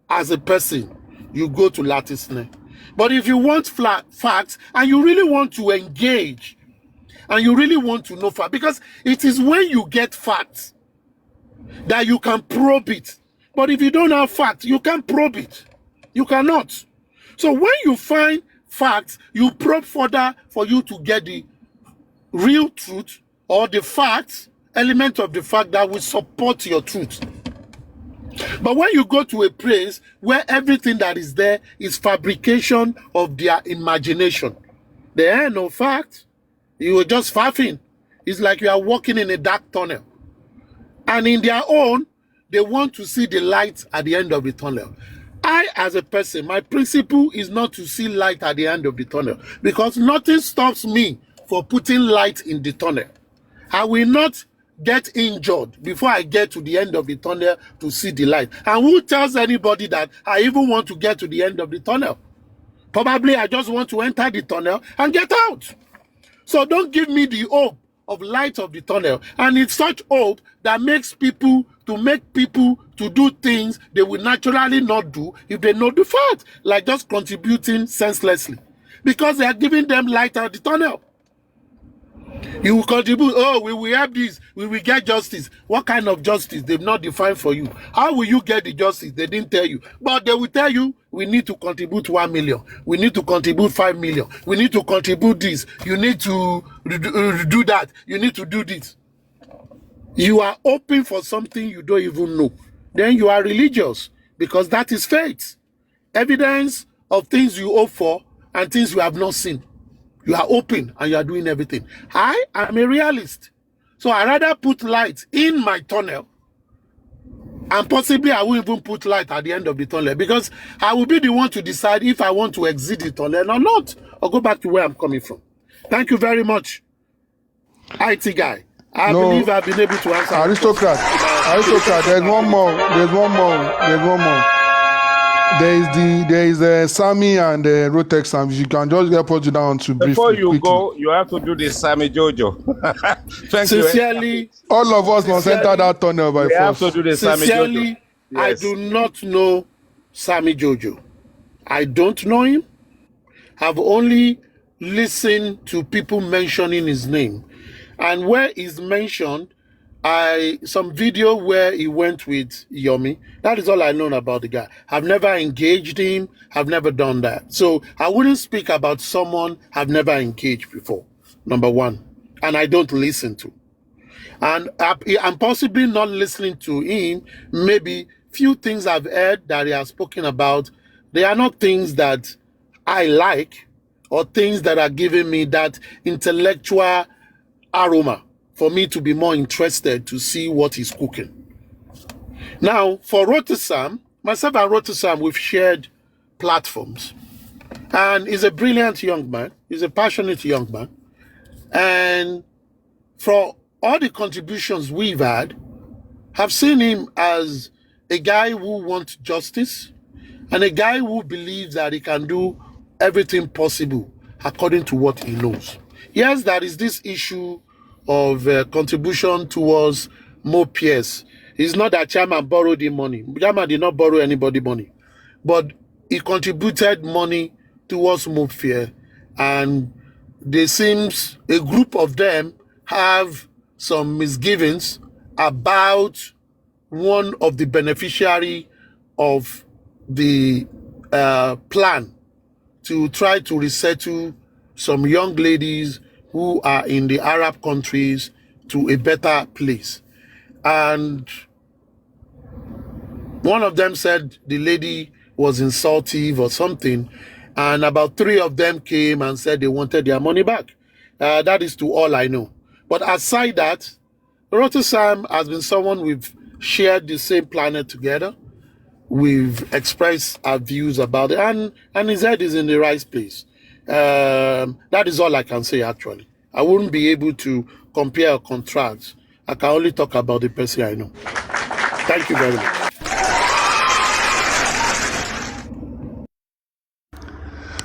as a person, you go to Latisne. But if you want facts and you really want to engage and you really want to know facts, because it is when you get facts that you can probe it. But if you don't have facts, you can't probe it. You cannot. So when you find facts, you probe further for you to get the real truth or the facts, element of the fact that will support your truth. But when you go to a place where everything that is there is fabrication of their imagination, there ain't no fact. You are just faffing. It's like you are walking in a dark tunnel. And in their own, they want to see the light at the end of the tunnel. I, as a person, my principle is not to see light at the end of the tunnel, because nothing stops me for putting light in the tunnel. I will not get injured before I get to the end of the tunnel to see the light. And who tells anybody that I even want to get to the end of the tunnel? Probably I just want to enter the tunnel and get out. So don't give me the hope of light of the tunnel. And it's such hope that makes people to do things they will naturally not do if they know the fact, like just contributing senselessly, because they are giving them light at the tunnel. You will contribute, oh, we will have this, we will get justice. What kind of justice? They've not defined for you. How will you get the justice? They didn't tell you. But they will tell you, we need to contribute 1 million. We need to contribute 5 million. We need to contribute this. You need to do that. You need to do this. You are hoping for something you don't even know. Then you are religious, because that is faith. Evidence of things you hope for and things you have not seen. You are open and you are doing everything. I am a realist. So I rather put light in my tunnel, and possibly I will even put light at the end of the tunnel, because I will be the one to decide if I want to exit the tunnel or not, or go back to where I'm coming from. Thank you very much, IT guy. I believe I've been able to answer. Aristocrat, there's one more. There is Sammy and Rotex Sam. You can just get put down to briefly. Before you quickly. go, you have to do the Sammy Jojo. Thank Sincerely, you. All of us must enter that tunnel by We have force. to do the Sammy Jojo. sincerely, I do not know Sammy Jojo. I don't know him. I've only listened to people mentioning his name. And where he's mentioned, some video where he went with Yomi. That is all I know about the guy. I've never engaged him. I've never done that. So I wouldn't speak about someone I've never engaged before, number one. And I don't listen to. And I'm possibly not listening to him. Maybe few things I've heard that he has spoken about, they are not things that I like, or things that are giving me that intellectual aroma for me to be more interested to see what he's cooking. Now, for Rotisam, myself and Rotisam, we've shared platforms. And he's a brilliant young man. He's a passionate young man. And for all the contributions we've had, I've seen him as a guy who wants justice, and a guy who believes that he can do everything possible according to what he knows. Yes, there is this issue of contribution towards Mo Pierce. It's not that Chairman borrowed the money. Chairman did not borrow anybody money, but he contributed money towards Mo Pierce, and there seems a group of them have some misgivings about one of the beneficiary of the plan to try to resettle some young ladies who are in the Arab countries to a better place. And one of them said the lady was insultive or something, and about 3 of them came and said they wanted their money back. That is to all I know. But aside that, Rotisam has been someone we've shared the same planet together. We've expressed our views about it, and his head is in the right place. That is all I can say, actually. I wouldn't be able to compare or contrast. I can only talk about the person I know. Thank you very much.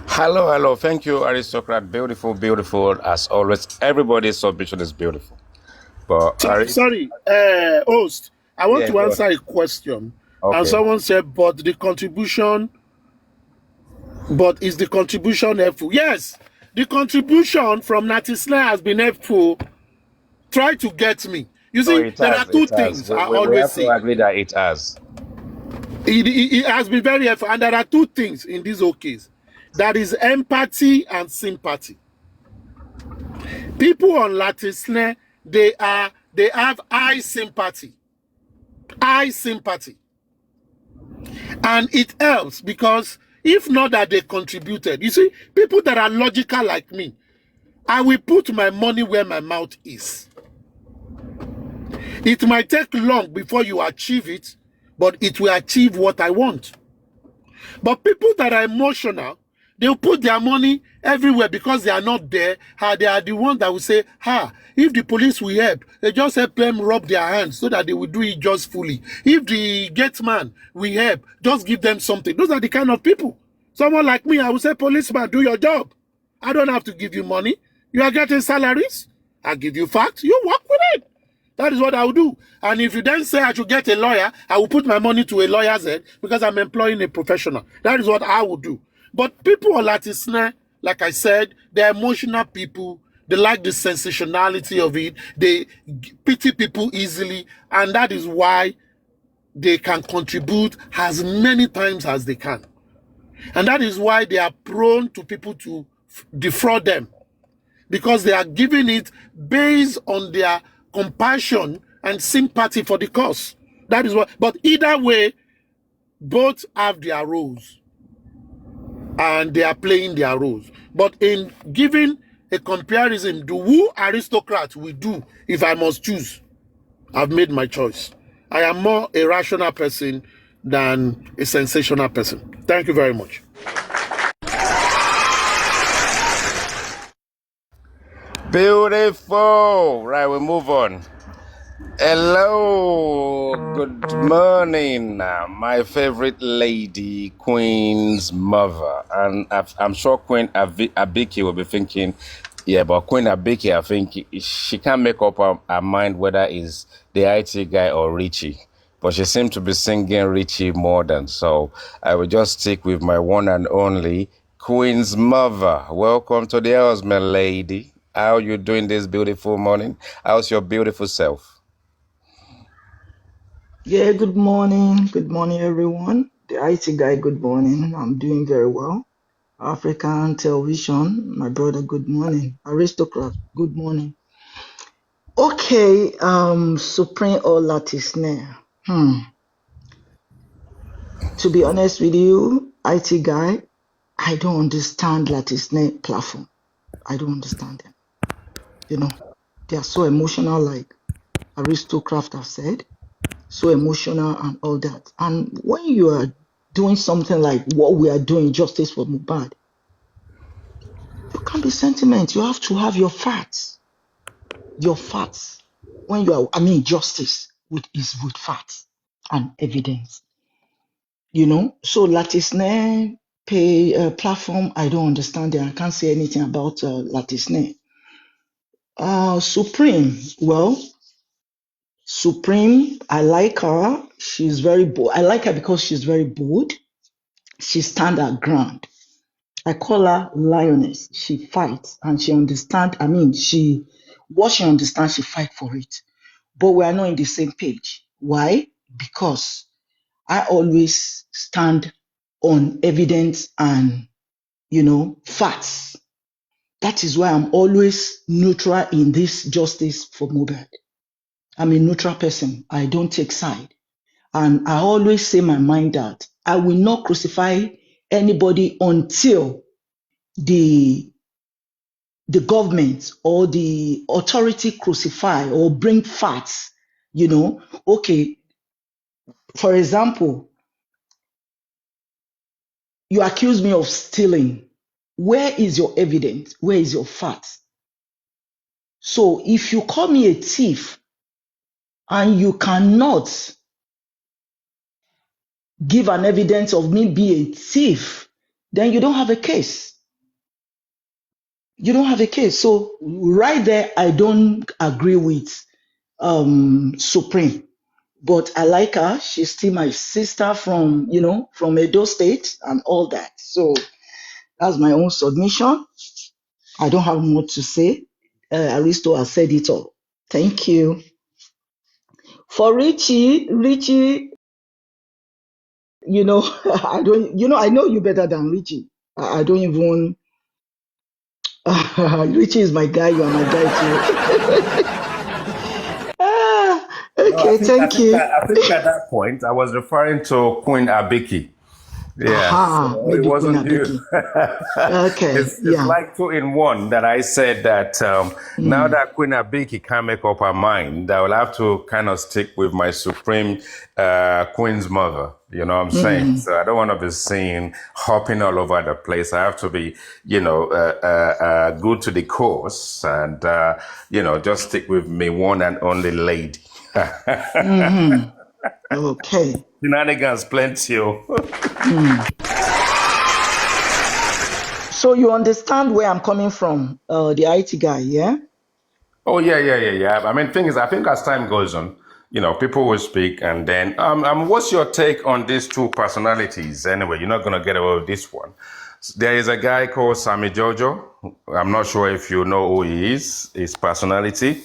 Hello. Thank you, Aristocrat. Beautiful, beautiful, as always. Everybody's submission is beautiful. But Sorry, host, I want to answer a question. Okay. And someone said, but is the contribution helpful? Yes, the contribution from Natisla has been helpful. Try to get me. You see, there are two things I always say. We have to agree that it has. It has been very helpful, and there are two things in this case. That is empathy and sympathy. People on Latisne, they have high sympathy. High sympathy. And it helps because if not that they contributed, you see, people that are logical like me, I will put my money where my mouth is. It might take long before you achieve it, but it will achieve what I want. But people that are emotional, they'll put their money everywhere because they are not there. They are the ones that will say, if the police will help, they just help them rub their hands so that they will do it just fully. If the gate man will help, just give them something. Those are the kind of people. Someone like me, I will say, policeman, do your job. I don't have to give you money. You are getting salaries. I give you facts. You work with it. That is what I will do. And if you then say I should get a lawyer, I will put my money to a lawyer's head because I'm employing a professional. That is what I will do. But people are like I said, they're emotional people. They like the sensationality of it. They pity people easily. And that is why they can contribute as many times as they can. And that is why they are prone to people to defraud them. Because they are giving it based on their compassion and sympathy for the cause. That is what. But either way, both have their roles. And they are playing their roles. But in giving a comparison to who aristocrats will do if I must choose, I've made my choice. I am more a rational person than a sensational person. Thank you very much. Beautiful. Right, we move on. Hello, good morning, my favorite lady, Queen's mother. And I'm sure Queen Abiki will be thinking, yeah, but Queen Abiki, I think she can't make up her mind whether it's the IT guy or Richie. But she seems to be singing Richie more than so. I will just stick with my one and only Queen's mother. Welcome to the house, my lady. How you doing this beautiful morning? How's your beautiful self? Yeah, good morning. Good morning, everyone. The IT guy, good morning. I'm doing very well. African television, my brother, good morning. Aristocrat, good morning. Okay, Supreme or Latisne. To be honest with you, IT guy, I don't understand Latisne platform. I don't understand them. You know, they are so emotional, like Aristocrat have said. So emotional and all that. And when you are doing something like what we are doing, Justice for Mohbad, you can't be sentiment. You have to have your facts. Your facts. When you are, justice is with facts and evidence. You know, so Latisne pay platform, I don't understand it. I can't say anything about Latisne. Supreme, well, Supreme, I like her. She's very bold. I like her because she's very bold. She stand her ground. I call her lioness. She fights and she understand. What she understands, she fight for it. But we are not in the same page. Why? Because I always stand on evidence and, facts. That is why I'm always neutral in this justice for Mohbad. I'm a neutral person. I don't take side. And I always say my mind that I will not crucify anybody until the government or the authority crucify or bring facts. Okay, for example, you accuse me of stealing. Where is your evidence? Where is your facts? So if you call me a thief and you cannot give an evidence of me being a thief, then you don't have a case. You don't have a case. So right there, I don't agree with Supreme. But I like her. She's still my sister from Edo State and all that. So that's my own submission. I don't have more to say. Aristo has said it all. Thank you. For Richie, I know you better than Richie. I don't even, Richie is my guy. You are my guy too. No, Okay, thank you. I think at that point, I was referring to Queen Abiki. Yeah, Aha, so it maybe Queen wasn't you. Abiki. Okay, It's yeah. like 2 in 1 that I said that now that Queen Abiki can't make up her mind, I will have to kind of stick with my supreme Queen's mother. You know what I'm saying? So I don't want to be seen hopping all over the place. I have to be, good to the course and, just stick with me one and only lady. Okay. Shenanigans plenty. So you understand where I'm coming from, the IT guy, yeah? Oh yeah. I mean, thing is, I think as time goes on, people will speak, and then, what's your take on these two personalities? Anyway, you're not gonna get away with this one. There is a guy called Sammy Jojo. I'm not sure if you know who he is, his personality,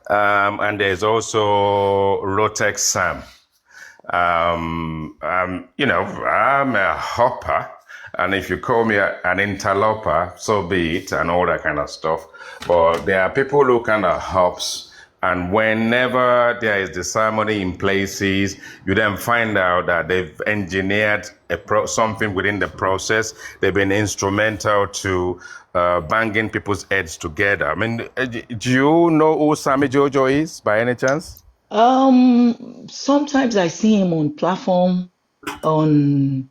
and there's also Rotex Sam. I'm a hopper, and if you call me an interloper, so be it, and all that kind of stuff. But there are people who kind of hops, and whenever there is the ceremony in places, you then find out that they've engineered something within the process. They've been instrumental to banging people's heads together. I mean, do you know who Sammy Jojo is by any chance? Sometimes I see him on platform on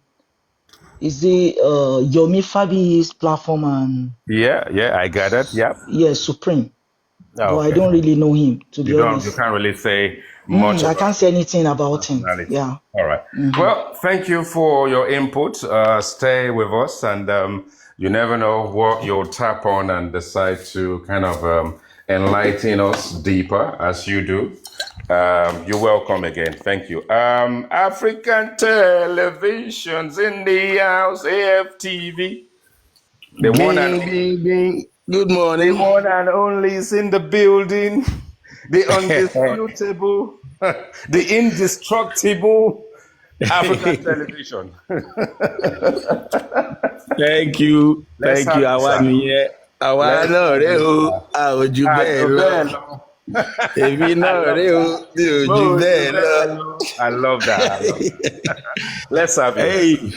Yomi Fabi's platform and Yeah, I got it. Yep. Supreme. Oh, But I okay. don't really know him, to be You honest. can't really say much I about can't say anything about him. personality. Yeah. All right. Well, thank you for your input. Stay with us, and you never know what you'll tap on and decide to kind of enlighten us deeper as you do. You're welcome again. Thank you. African televisions in the house, AFTV. The one and Ding, ding, ding. Good The morning. one and only is in the building. The undisputable, the indestructible African television. Thank you. Let's have it, Àwa sir. nìyẹn. Àwa Let's náà have rèé it, o. sir. A ò jù bẹ́ẹ̀ lọ. Adobello. Èmi I náà love rèé o. that. Mi ò jù bẹ́ẹ̀ lọ. I love that. Let's have it. Hey,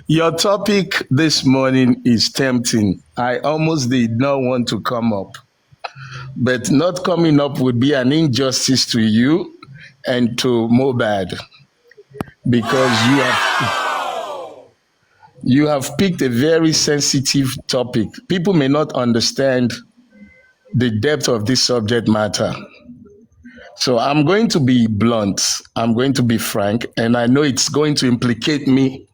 your topic this morning is tempting. I almost did not want to come up, but not coming up would be an injustice to you and to Mobad because you have picked a very sensitive topic. People may not understand the depth of this subject matter. So I'm going to be blunt. I'm going to be frank, and I know it's going to implicate me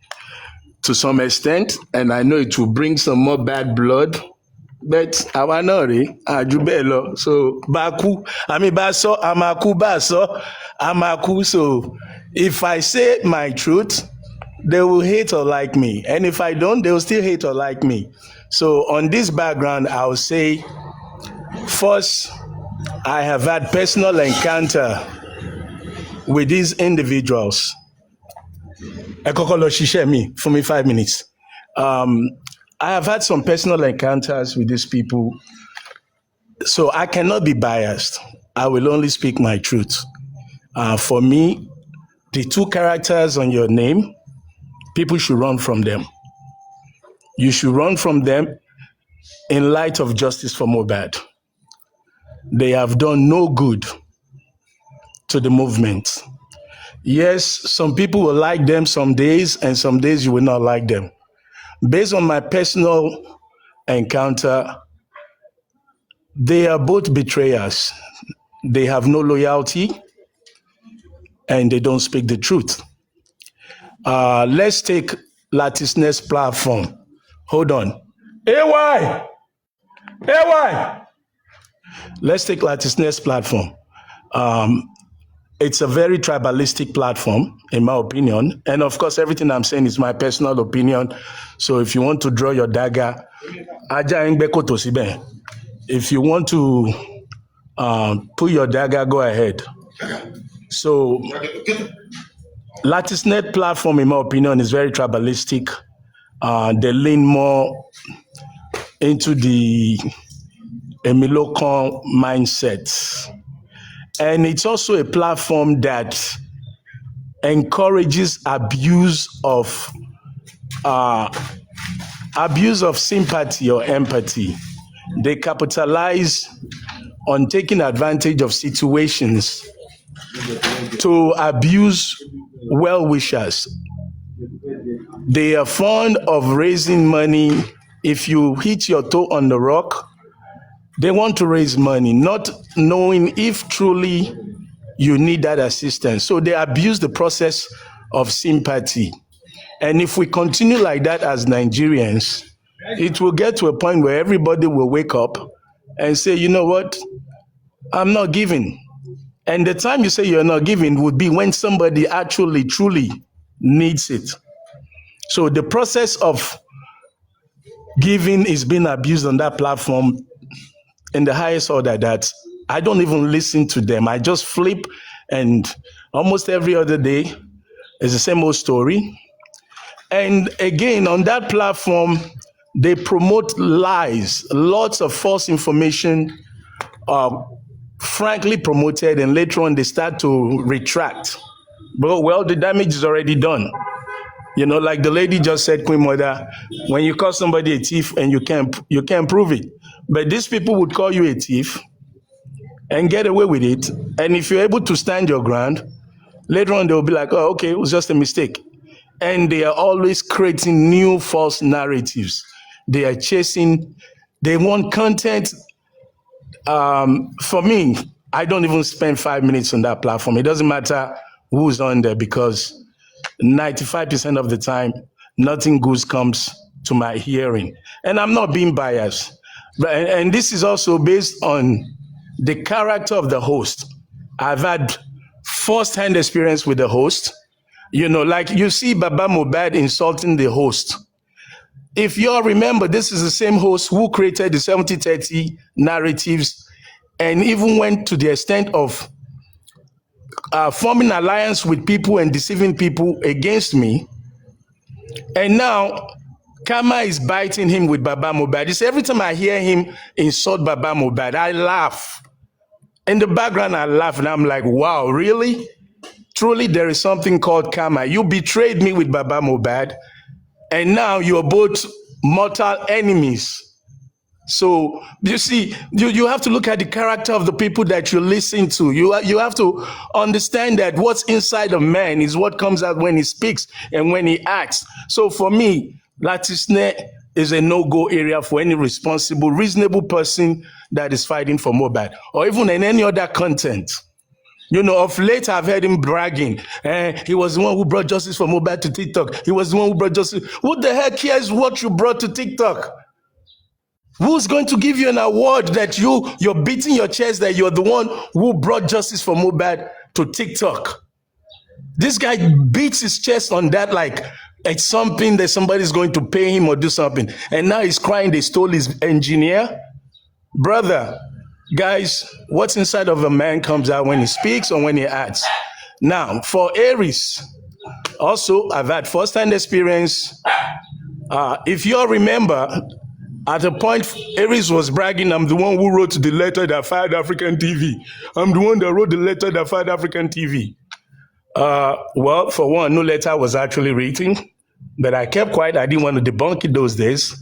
to some extent, and I know it will bring some more bad blood. But àwa náà rèé, a jù bẹ́ẹ̀ lọ. So bá kú, bá sọ, a máa kú, bá sọ, a máa kú. So if I say my truth, they will hate or like me. And if I don't, they will still hate or like me. So on this background, I'll say, first, I have had personal encounter with these individuals. Ẹ kọ́kọ́ lọ ṣiṣẹ́ mi fún mi 5 minutes. I have had some personal encounters with these people, so I cannot be biased. I will only speak my truth. For me, the two characters on your name, people should run from them. You should run from them in light of justice for Mohbad. They have done no good to the movement. Yes, some people will like them some days, and some days you will not like them. Based on my personal encounter, they are both betrayers. They have no loyalty, and they don't speak the truth. Let's take Latisness platform. Hold on. AY! Let's take Latisness platform. It's a very tribalistic platform, in my opinion. And of course, everything I'm saying is my personal opinion. So if you want to draw your dagger, if you want to put your dagger, go ahead. So Latisnet platform, in my opinion, is very tribalistic. They lean more into the Emilocon mindset. And it's also a platform that encourages abuse of abuse of sympathy or empathy. They capitalize on taking advantage of situations to abuse well-wishers. They are fond of raising money. If you hit your toe on the rock, they want to raise money, not knowing if truly you need that assistance. So they abuse the process of sympathy. And if we continue like that as Nigerians, it will get to a point where everybody will wake up and say, you know what, I'm not giving. And the time you say you're not giving would be when somebody actually, truly needs it. So the process of giving is being abused on that platform in the highest order that I don't even listen to them. I just flip, and almost every other day is the same old story. And again, on that platform, they promote lies, lots of false information, frankly promoted, and later on they start to retract. But well, the damage is already done. You know, like the lady just said, Queen Mother, when you call somebody a thief and you can't prove it. But these people would call you a thief and get away with it. And if you're able to stand your ground, later on they'll be like, oh, okay, it was just a mistake. And they are always creating new false narratives. They are chasing, they want content. For me, I don't even spend 5 minutes on that platform. It doesn't matter who's on there because 95% of the time, nothing good comes to my hearing. And I'm not being biased. And this is also based on the character of the host. I've had first-hand experience with the host. You know, like you see Baba Mohbad insulting the host. If you all remember, this is the same host who created the 70-30 narratives and even went to the extent of forming alliance with people and deceiving people against me. And now, karma is biting him with Baba Mohbad. It's every time I hear him insult Baba Mohbad, I laugh. In the background, I laugh and I'm like, wow, really? Truly, there is something called karma. You betrayed me with Baba Mohbad, and now you're both mortal enemies. So you see, you have to look at the character of the people that you listen to. You have to understand that what's inside a man is what comes out when he speaks and when he acts. So for me, Latisne is a no-go area for any responsible, reasonable person that is fighting for Mohbad, or even in any other content. You know, of late I've heard him bragging. He was the one who brought justice for Mohbad to TikTok. He was the one who brought justice. Who the heck cares what you brought to TikTok? Who's going to give you an award that you're beating your chest that you're the one who brought justice for Mohbad to TikTok? This guy beats his chest on that like it's something that somebody's going to pay him or do something. And now he's crying they stole his engineer. Brother, guys, what's inside of a man comes out when he speaks or when he acts. Now, for Aries, also, I've had first-hand experience. If you all remember, at a point, Aries was bragging, I'm the one who wrote the letter that fired African TV. I'm the one that wrote the letter that fired African TV. Well, for one, no letter was actually written, but I kept quiet. I didn't want to debunk it those days,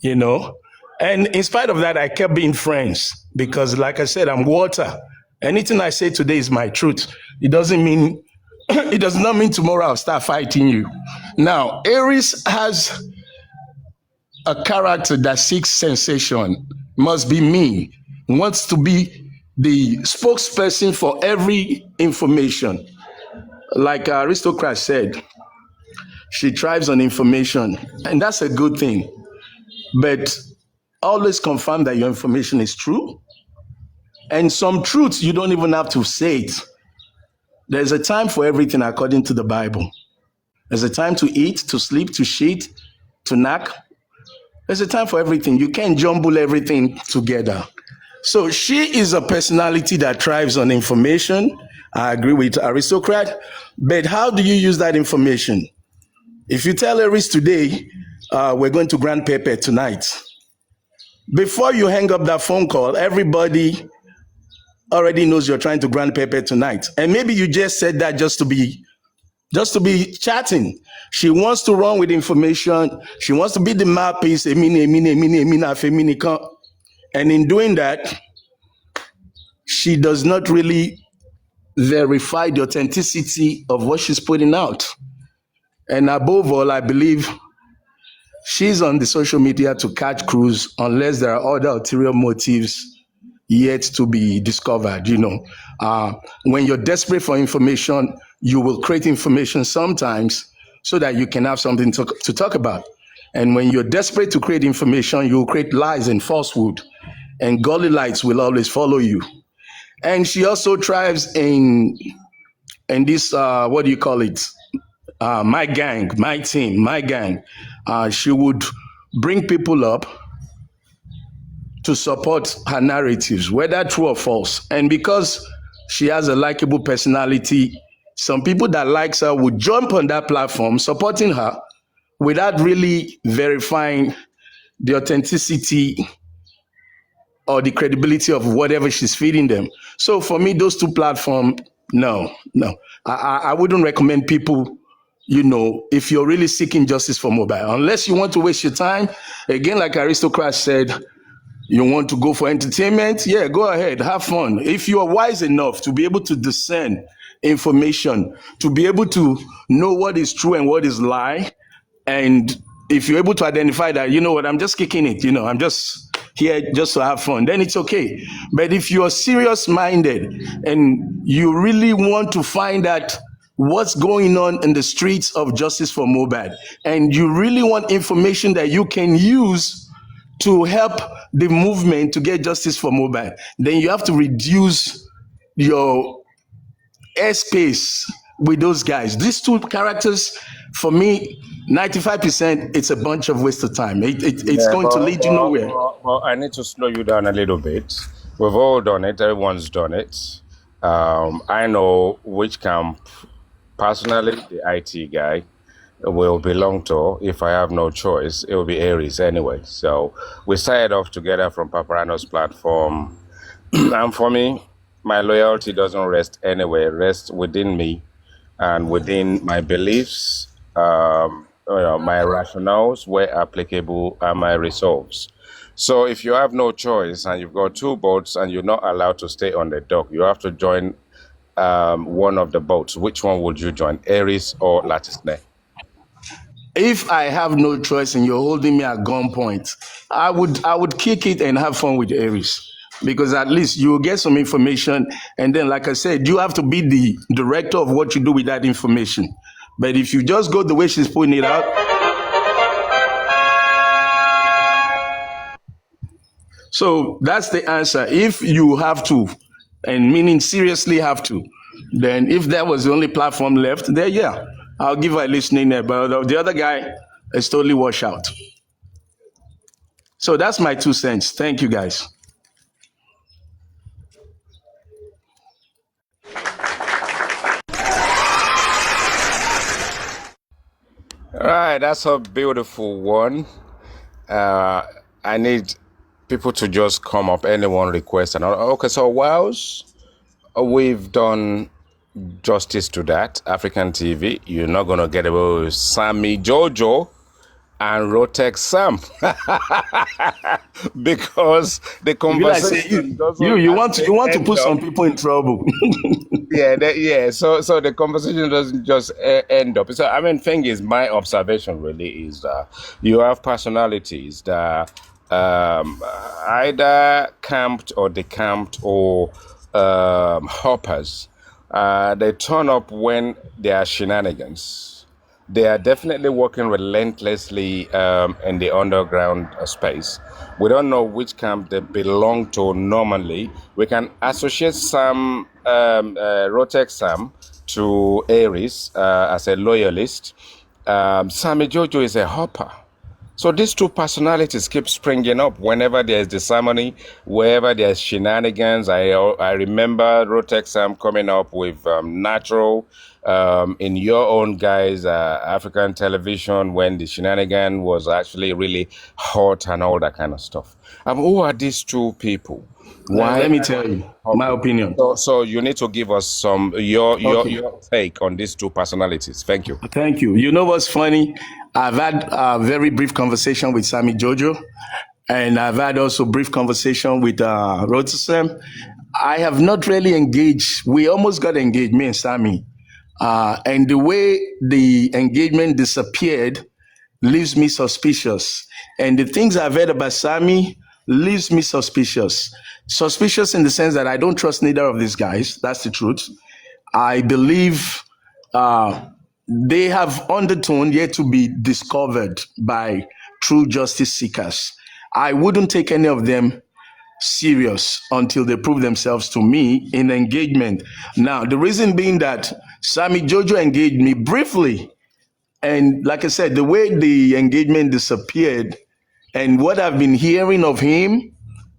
you know. And in spite of that, I kept being friends because, like I said, I'm water. Anything I say today is my truth. It doesn't mean, it does not mean tomorrow I'll start fighting you. Now, Aries has a character that seeks sensation, must be mean, wants to be the spokesperson for every information. Like Aristocrat said, she thrives on information, and that's a good thing. But always confirm that your information is true. And some truths, you don't even have to say it. There's a time for everything according to the Bible. There's a time to eat, to sleep, to shit, to knack. There's a time for everything. You can't jumble everything together. So she is a personality that thrives on information. I agree with Aristocrat. But how do you use that information? If you tell Aries today, we're going to Grand Pepe tonight, before you hang up that phone call, everybody already knows you're trying to Grand Pepe tonight. And maybe you just said that just to be just to be chatting. She wants to run with information. She wants to be the mouthpiece. And in doing that, she does not really verify the authenticity of what she's putting out. And above all, I believe she's on the social media to catch crews unless there are other ulterior motives yet to be discovered. When you're desperate for information, you will create information sometimes so that you can have something to talk about. And when you're desperate to create information, you will create lies and falsehood, and gully lights will always follow you. And she also thrives in this, what do you call it? My gang, my team, my gang. She would bring people up to support her narratives, whether true or false. And because she has a likable personality, some people that likes her would jump on that platform supporting her without really verifying the authenticity or the credibility of whatever she's feeding them. So for me, those two platforms, no. I wouldn't recommend people, if you're really seeking justice for mobile, unless you want to waste your time. Again, like Aristocrat said, you want to go for entertainment? Yeah, go ahead, have fun. If you are wise enough to be able to discern information, to be able to know what is true and what is lie, and if you're able to identify that, you know what, I'm just kicking it, I'm just here just to have fun, then it's okay. But if you're serious minded and you really want to find out what's going on in the streets of Justice for Mobile, and you really want information that you can use to help the movement to get justice for mobile, then you have to reduce your airspace with those guys. These two characters, for me, 95%, it's a bunch of waste of time. It's going to lead you nowhere. Well, I need to slow you down a little bit. We've all done it. Everyone's done it. I know which camp, personally, the IT guy, will belong to. If I have no choice, it will be Aries anyway. So we started off together from Paparano's platform. And for me, my loyalty doesn't rest anywhere. It rests within me and within my beliefs, my rationales where applicable, and my resolves. So if you have no choice and you've got two boats and you're not allowed to stay on the dock, you have to join one of the boats. Which one would you join, Aries or Latisne? If I have no choice and you're holding me at gunpoint, I would kick it and have fun with Aries, because at least you'll get some information. And then, like I said, you have to be the director of what you do with that information. But if you just go the way she's putting it out, so that's the answer. If you have to, and meaning seriously have to, then if that was the only platform left, then yeah, I'll give her a listening there. But the other guy is totally washed out. So that's my 2 cents. Thank you, guys. All right, that's a beautiful one. I need people to just come up, anyone request. Okay, so whilst we've done justice to that, African TV, you're not going to get away with Sammy Jojo and Rotex Sam. Because the conversation you want to put some people in trouble. So the conversation doesn't just end up. So thing is, my observation really is that you have personalities that either camped or decamped or hoppers. They turn up when there are shenanigans. They are definitely working relentlessly in the underground space. We don't know which camp they belong to normally. We can associate some Rotex Sam to Aries as a loyalist. Sammy Jojo is a hopper. So these two personalities keep springing up whenever there's disharmony, wherever there's shenanigans. I remember Rotex Sam coming up with natural in your own guys' African television when the shenanigan was actually really hot and all that kind of stuff. Who are these two people? Why? Let me tell you my opinion. So you need to give us some your Okay. take on these two personalities. Thank you. Thank you. You know what's funny? I've had a very brief conversation with Sammy Jojo, and I've had also brief conversation with Rotisem. I have not really engaged. We almost got engaged, me and Sammy. And the way the engagement disappeared leaves me suspicious. And the things I've heard about Sammy leaves me suspicious. Suspicious in the sense that I don't trust neither of these guys. That's the truth. I believe they have undertone yet to be discovered by true justice seekers. I wouldn't take any of them serious until they prove themselves to me in engagement. Now, the reason being that Sammy Jojo engaged me briefly. And like I said, the way the engagement disappeared and what I've been hearing of him,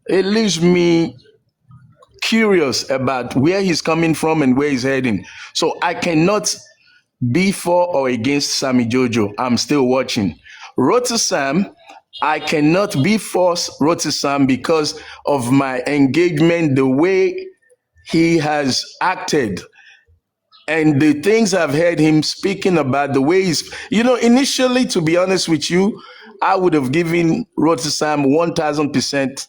it leaves me curious about where he's coming from and where he's heading. So I cannot be for or against Sammy Jojo. I'm still watching. Rotisam, I cannot be for Rotisam because of my engagement, the way he has acted and the things I've heard him speaking about, the way he's, initially, to be honest with you, I would have given Rotisam 1000%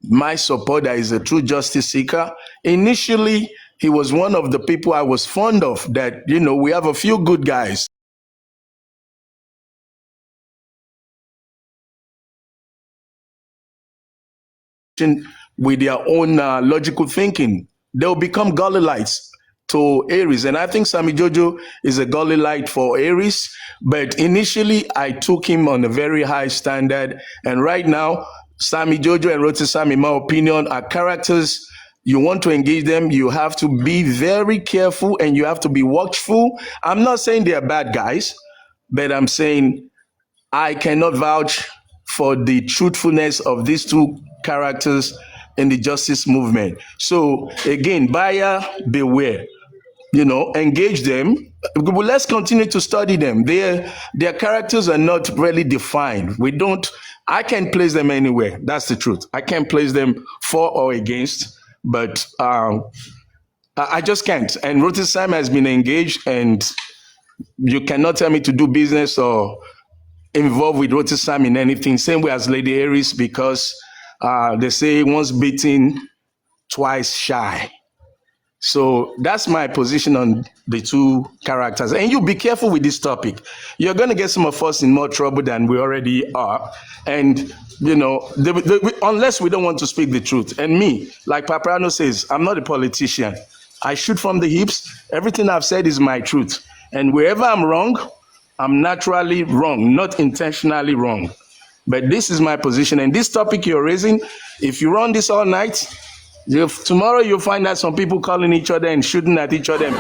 my support that is a true justice seeker. Initially, he was one of the people I was fond of, that, we have a few good guys. With their own logical thinking, they'll become Galileans to Aries. And I think Sammy Jojo is a Galilite for Aries. But initially, I took him on a very high standard. And right now, Sammy Jojo and Rotisam, in my opinion, are characters. You want to engage them, you have to be very careful and you have to be watchful. I'm not saying they are bad guys, but I'm saying I cannot vouch for the truthfulness of these two characters in the justice movement. So again, buyer beware. Engage them. But let's continue to study them. Their characters are not really defined. I can't place them anywhere. That's the truth. I can't place them for or against, but I just can't. And Rotisam has been engaged, and you cannot tell me to do business or involved with Rotisam in anything. Same way as Lady Aries, because they say once beaten, twice shy. So that's my position on the two characters. And you be careful with this topic. You're going to get some of us in more trouble than we already are. And, unless we don't want to speak the truth. And me, like Paparano says, I'm not a politician. I shoot from the hips. Everything I've said is my truth. And wherever I'm wrong, I'm naturally wrong, not intentionally wrong. But this is my position. And this topic you're raising, if you run this all night, tomorrow you'll find out some people calling each other and shooting at each other and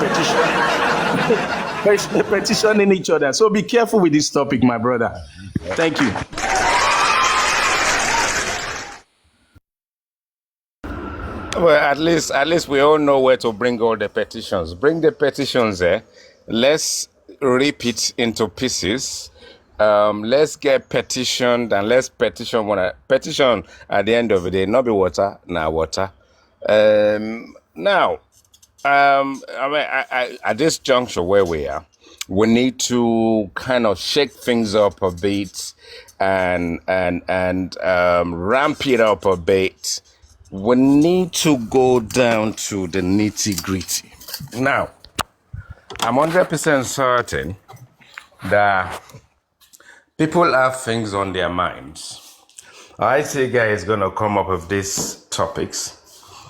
petitioning each other. So be careful with this topic, my brother. Thank you. Well, at least we all know where to bring all the petitions. Bring the petitions there. Let's rip it into pieces. Let's get petitioned and let's petition at the end of the day. Not be water, now water. Now, at this juncture where we are, we need to kind of shake things up a bit and ramp it up a bit. We need to go down to the nitty-gritty. Now, I'm 100% certain that people have things on their minds. I see guy is going to come up with these topics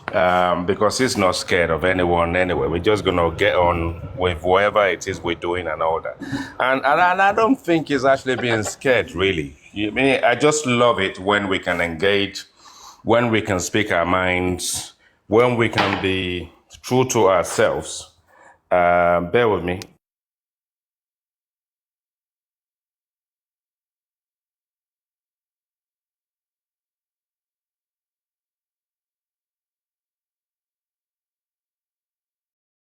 because he's not scared of anyone anyway. We're just going to get on with whatever it is we're doing and all that. And I don't think he's actually being scared, really. I just love it when we can engage, when we can speak our minds, when we can be true to ourselves. Bear with me.